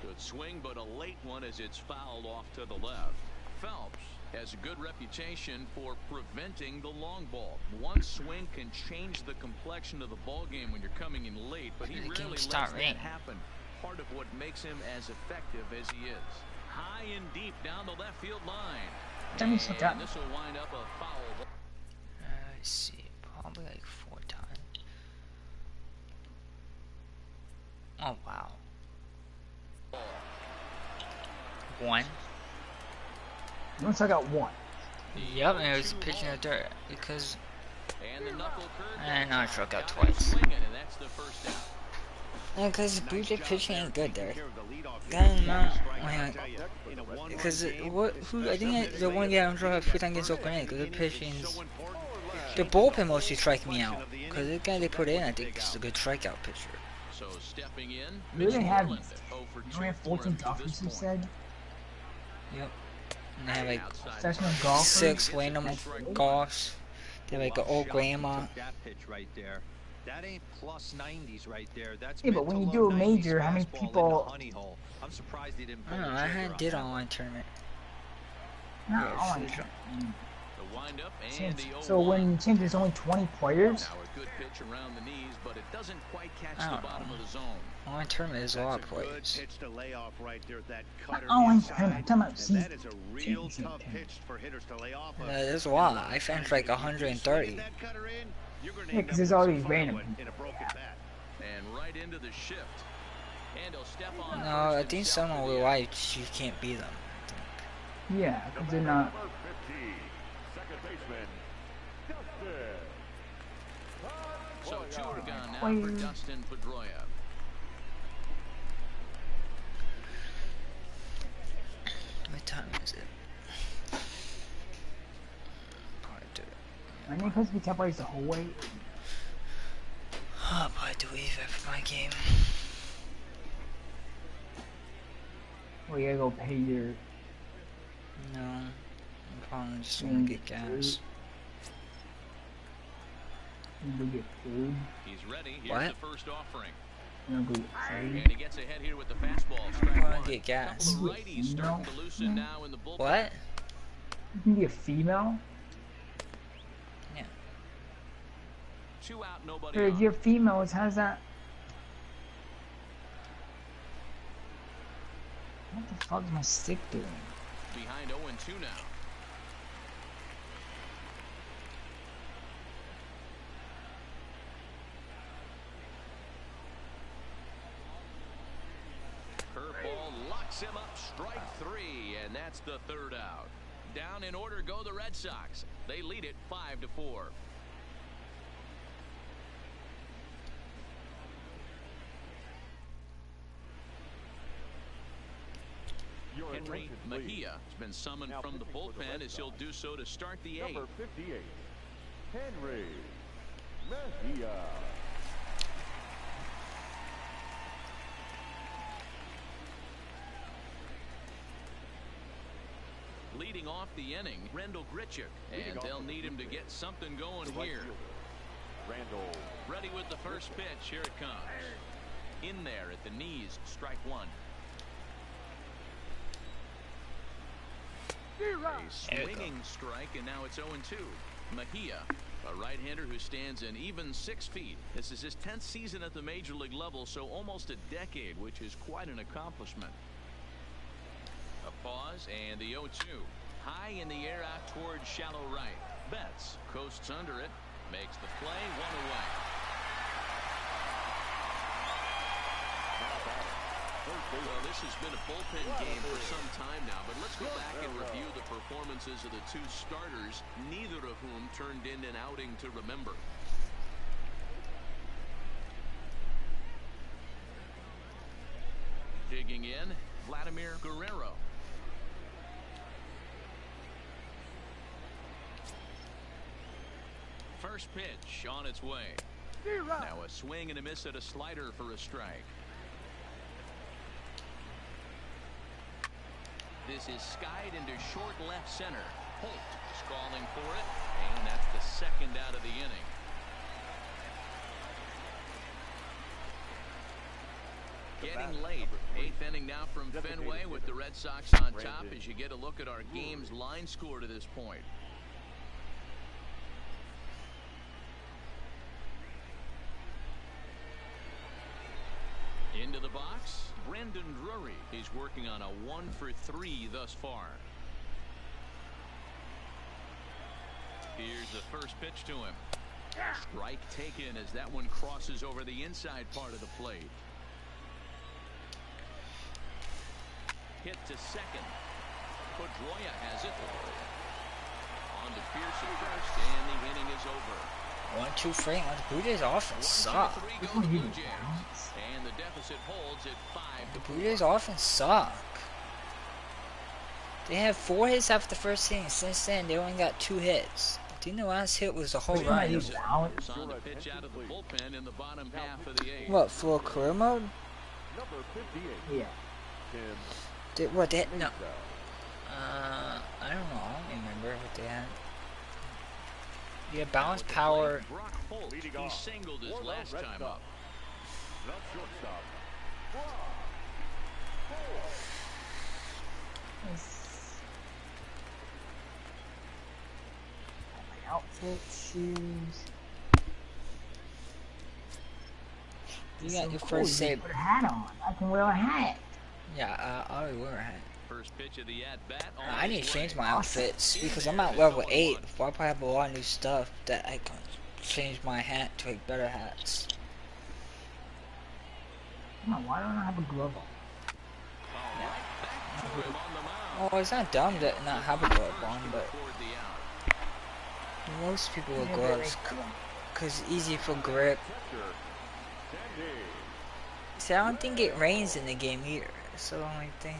Good swing, but a late one as it's fouled off to the left. Phelps has a good reputation for preventing the long ball. One swing can change the complexion of the ball game when you're coming in late, but he rarely lets that happen. Part of what makes him as effective as he is. High and deep down the left field line. And this will wind up a foul ball. Let's see, probably like 4 times. Oh wow. 1. Once I got 1. Yep, and it was pitching a dirt because. And the knuckle curve. And I struck out twice. Swinging, and that's the first out. Yeah, because Blue Jay pitching ain't good there. Got him out. Because who? I think the one guy I'm sure I put on against Oakland because the pitching's. The bullpen mostly strike me out. Because the guy they put in, I think, is a good strikeout pitcher. So stepping in, You only have, Moreland, 0 for 2 14 for him to golfers, this you point. said? Yep. And they have like Professional golfers? 6 random golfs. They have like an old grandma. That pitch right there. That ain't plus 90s right there. That's Yeah, but when you do a major, how many people? I'm surprised he didn't I pull don't know, the I trigger on did that. online tournament. No, Yeah, oh, it's The windup and the 0-1. so when teams there's only 20 players? Now a good pitch around the knees, but it doesn't quite catch I the don't bottom know. of the zone. Online tournament is a lot of That's a good players. pitch to lay off right there. That cutter Oh, I'm inside. talking about And season. that is a real tough Championship. pitch for hitters to lay off of. There's a lot. I finished like 130. That cutter in, you're gonna Yeah, end 'cause up there's with all some these fun random with- in a broken bat. And right into the shift. And he'll step on No, I first think himself someone for will the why you can't beat them. Yeah, because they're not. Number 50, second baseman, Dustin. So 2 are gone now Why for you- Dustin Pedroia. What time is it? Probably do it. I mean, because we can't play the whole way. I'll probably do leave after my game. Well, you gotta go pay your. No, I'm probably just gonna get gas. You go get food. He's ready. Here's What? the first offering. You go get food. And he gets ahead here with the fastball. Strike I'm gonna 1. get gas. Couple of righties starting to loosen now in the bullpen. What? You can be a female. Yeah. 2 out, nobody Or if on. you're females, how's that? What the fuck is my stick doing? Behind 0-2 now. Curveball locks him up, strike 3, and that's the 3rd out. Down in order go the Red Sox. They lead it 5-4. Your Henry attention, please. Mejia has been summoned Now from the pitching for the bullpen Red as he'll Sox. do so to start the 8th. Number 58, Henry Mejia. Leading off the inning, Randall Grichuk, and they'll need him to get something going here. Randall. Ready with the first pitch. Here it comes. In there at the knees, strike one. A swinging strike, and now it's 0-2. Mejia, a right-hander who stands an even 6 feet. This is his 10th season at the major league level, so almost a decade, which is quite an accomplishment. A pause, and the 0-2. High in the air out towards shallow right. Betts coasts under it, makes the play, one away. Well, this has been a bullpen game for some time now, but let's go back and review the performances of the two starters, neither of whom turned in an outing to remember. Digging in, Vladimir Guerrero. First pitch on its way. Now a swing and a miss at a slider for a strike. This is skied into short left center. Holt is calling for it, and that's the second out of the inning. Getting late. 8th inning now from Fenway with the Red Sox on top as you get a look at our game's line score to this point. Into the box, Brandon Drury. He's working on a 1-for-3 thus far. Here's the first pitch to him. Strike taken as that one crosses over the inside part of the plate. Hit to second. Pedroia has it. On to Pierce at first, and the inning is over. 1-2 frame. The Blue Jays offense suck. And the deficit holds at 5. The Blue Jays offense suck. They have 4 hits after the first inning. Since then, they only got 2 hits. I think the last hit was a home run. On the pitch out of the bullpen in the bottom half of the 8th. What, full career mode? Number 58. Yeah. What they had? No. I don't know. I don't remember what they had. Yeah, balance power. Brock Holt, he singled his last time up. The shortstop. My outfit, shoes. You got so your cool. first You save. put a hat on. I can wear a hat. Yeah, I already wear a hat. First pitch of the at-bat. I need to change my outfits because I'm at level 8. I probably have a lot of new stuff that I can change my hat to like better hats. No, why don't I have a glove on? Oh, it's not dumb to not have a glove on, but most people with gloves because it's easy for grip. See, I don't think it rains in the game either. That's the only thing.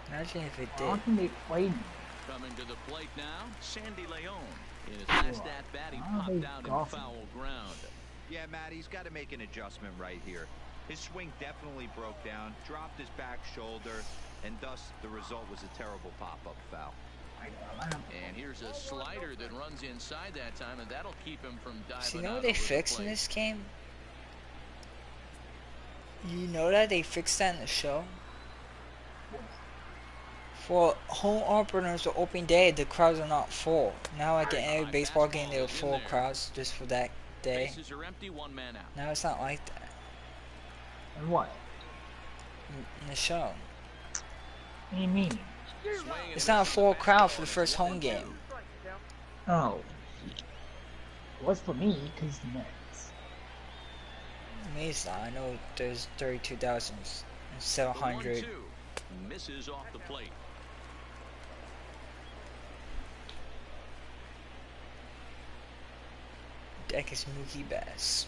Imagine if it I did. don't think they played me. Coming to the plate now, Sandy Leon. In his last at-bat, he popped out in foul ground. Yeah, Matt, he's got to make an adjustment right here. His swing definitely broke down, dropped his back shoulder, and thus the result was a terrible pop-up foul. And here's a slider that runs inside that time, and that'll keep him from diving. So you know out what they over the fixed in plate. this game? You know that they fixed that in the show? For home openers or open day, the crowds are not full. Now like in every baseball game, they have full crowds just for that day. Bases are empty, one man out. Now it's not like that And what? in the show. What do you mean? It's not a full crowd for the first home game. Oh. What's for me? Because the Mets. Me, it's not. I know there's 32,700. 1-2 misses off the plate. Deck is Mookie Betts.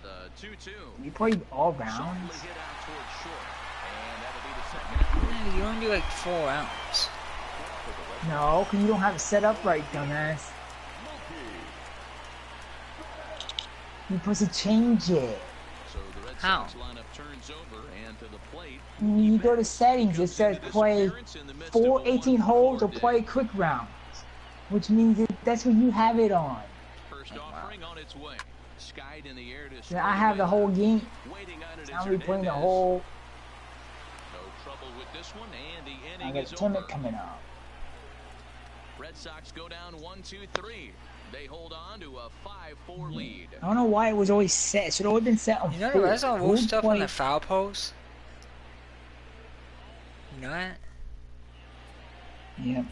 The 2-2. You played all Softly rounds? hit out towards short, and that'll be the second out. Yeah, you only do like 4 rounds. No, because you don't have it set up right, dumbass. You're supposed to change it. So the Red How? Sox lineup turns over and to the plate. When you go to settings, it says play 18 holes or play quick rounds, which means that's what you have it on. First offering on its way. Skied in the air to So I have the whole game. Waiting on it I'm is replaying the Hernandez. whole. No trouble with this one, and the I inning got is a over. tournament coming up. Red Sox go down 1-2-3. They hold on to a 5-4 lead. I don't know why it was always set. It should have always been set on You know four. the Red Sox Who wrote stuff on played- the foul post? You know that? Yeah.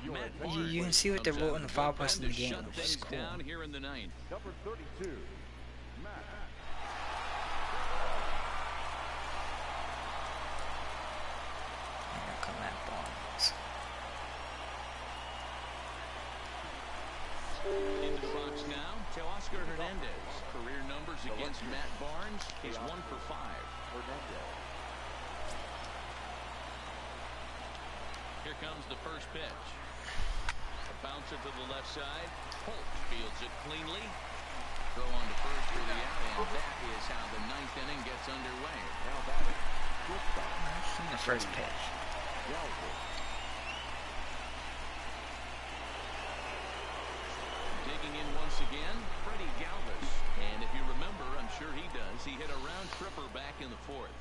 You can see what they wrote on the foul post in the game, Shut which is things cool. down here in the ninth. Number 32, Matt. Here come that Barnes. Into the box now, Teoscar Hernandez. Career numbers against Matt Barnes. He's 1 for 5. Here comes the first pitch. A bouncer to the left side. Holt fields it cleanly. Throw on to first for the out, and that is how the ninth inning gets underway. The first pitch. Digging in once again, Freddie Galvis. And if you remember, I'm sure he does, he hit a round tripper back in the fourth.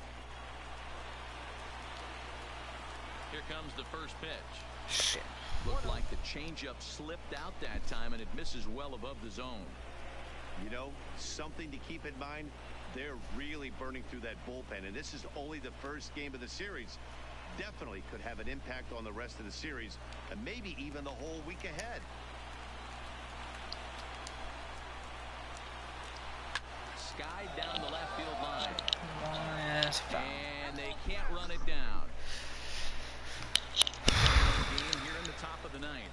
Here comes the first pitch. Shit. Looked like the changeup slipped out that time, and it misses well above the zone. You know, something to keep in mind, they're really burning through that bullpen, and this is only the first game of the series. Definitely could have an impact on the rest of the series, and maybe even the whole week ahead. Skied down the left field line. That's foul. And they can't run it down. Game here in the top of the ninth.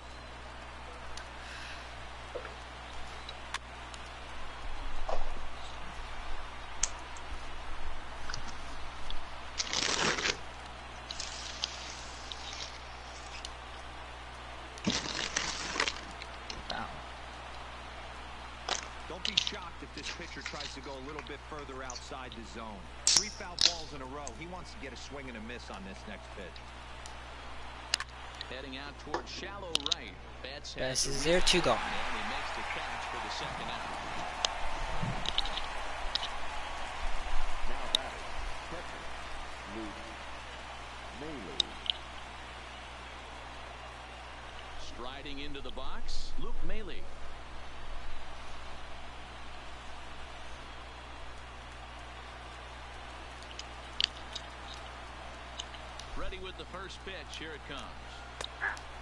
Foul. Don't be shocked if this pitcher tries to go a little bit further outside the zone. 3 foul balls in a row. He wants to get a swing and a miss on this next pitch. Heading out towards shallow right. Betts Best has is the there, 2 gone. and he makes the catch for the second out. Now batting, catcher, Luke Mayley. Striding into the box, Luke Mayley. Ready with the first pitch. Here it comes.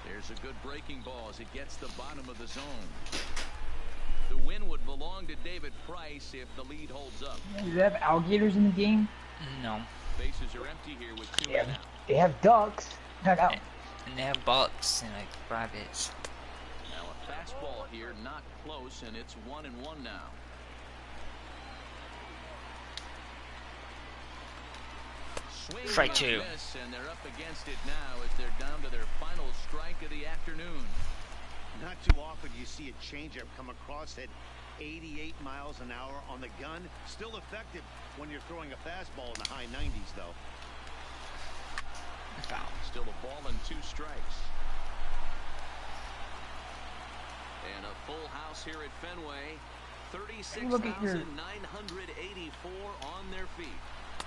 There's a good breaking ball as it gets the bottom of the zone. The win would belong to David Price if the lead holds up. Do they have alligators in the game? No. Bases are empty here with 2 They men have, out. they have ducks. Not out. And they have bucks and like rabbits. Now a fastball here, not close, and it's 1-1 now. Swing Strike and a 2. miss, and they're up against it now as they're down to their final strike of the afternoon. Not too often you see a changeup come across at 88 miles an hour on the gun. Still effective when you're throwing a fastball in the high 90s, though. Foul. Still a ball and 2 strikes. And a full house here at Fenway. Look at your- 36,984 on their feet.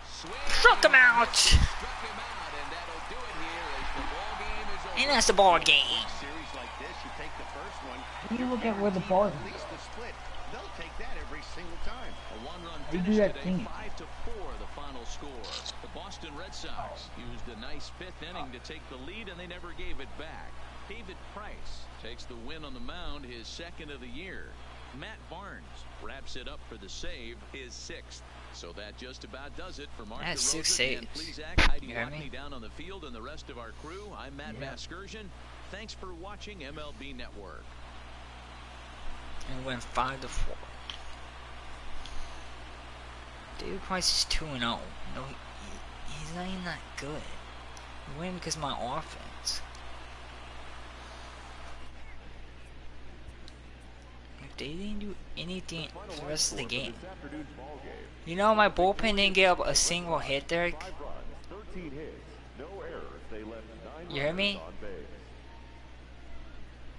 Swing. Struck him out! Struck him out, and that'll do it here as the ball game is over. And that's the ball game. Series like this, you take the first one. You look at where the ball is. At least the split. They'll take that every single time. A 1-run You finish do that today, thing. 5-4 the final score. The Boston Red Sox used a nice 5th inning to take the lead, and they never gave it back. David Price takes the win on the mound, his 2nd of the year. Matt Barnes wraps it up for the save, his 6th. So that just about does it for Mark That's 6 DeRosa, Dan saves. Plesac, Heidi You hear Lockney me? down on the field, and the rest of our crew. I'm Matt Yeah. Vasgersian. Thanks for watching MLB Network. And went 5-4. David Price is 2-0. No, he's not even that good. He win because of my offense. They didn't do anything Final the line rest of the score for game. this afternoon's ball game. You know, my bullpen didn't give up a single hit there. 5 runs, 13 hits, no errors. They left 9 You hear me? runners on base.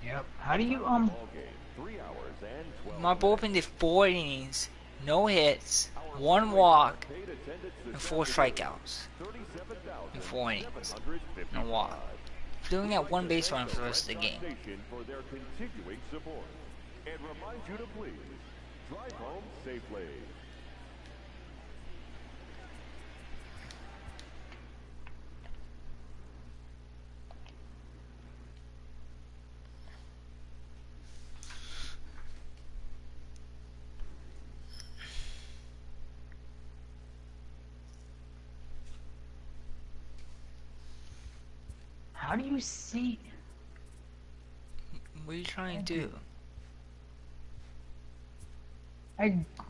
Yep. How do you Ball game, 3 hours and 12 My minutes. bullpen did 4 innings, no hits, 1 walk, Paid attendance and this 4 afternoon, strikeouts, and 4 innings, 37,755. and a walk. Doing that one base run for the rest of the Red Sox game. Nation for their continuing support. And remind you to please drive home safely. How do you see? What are you trying to do?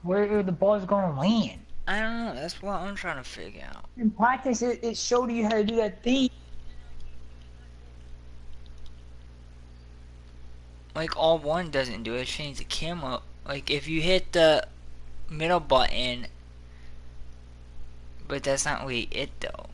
Where the ball's gonna land? I don't know, that's what I'm trying to figure out. In practice, it showed you how to do that thing. Like, all one doesn't do it, change the camera. Like, if you hit the middle button, but that's not really it though.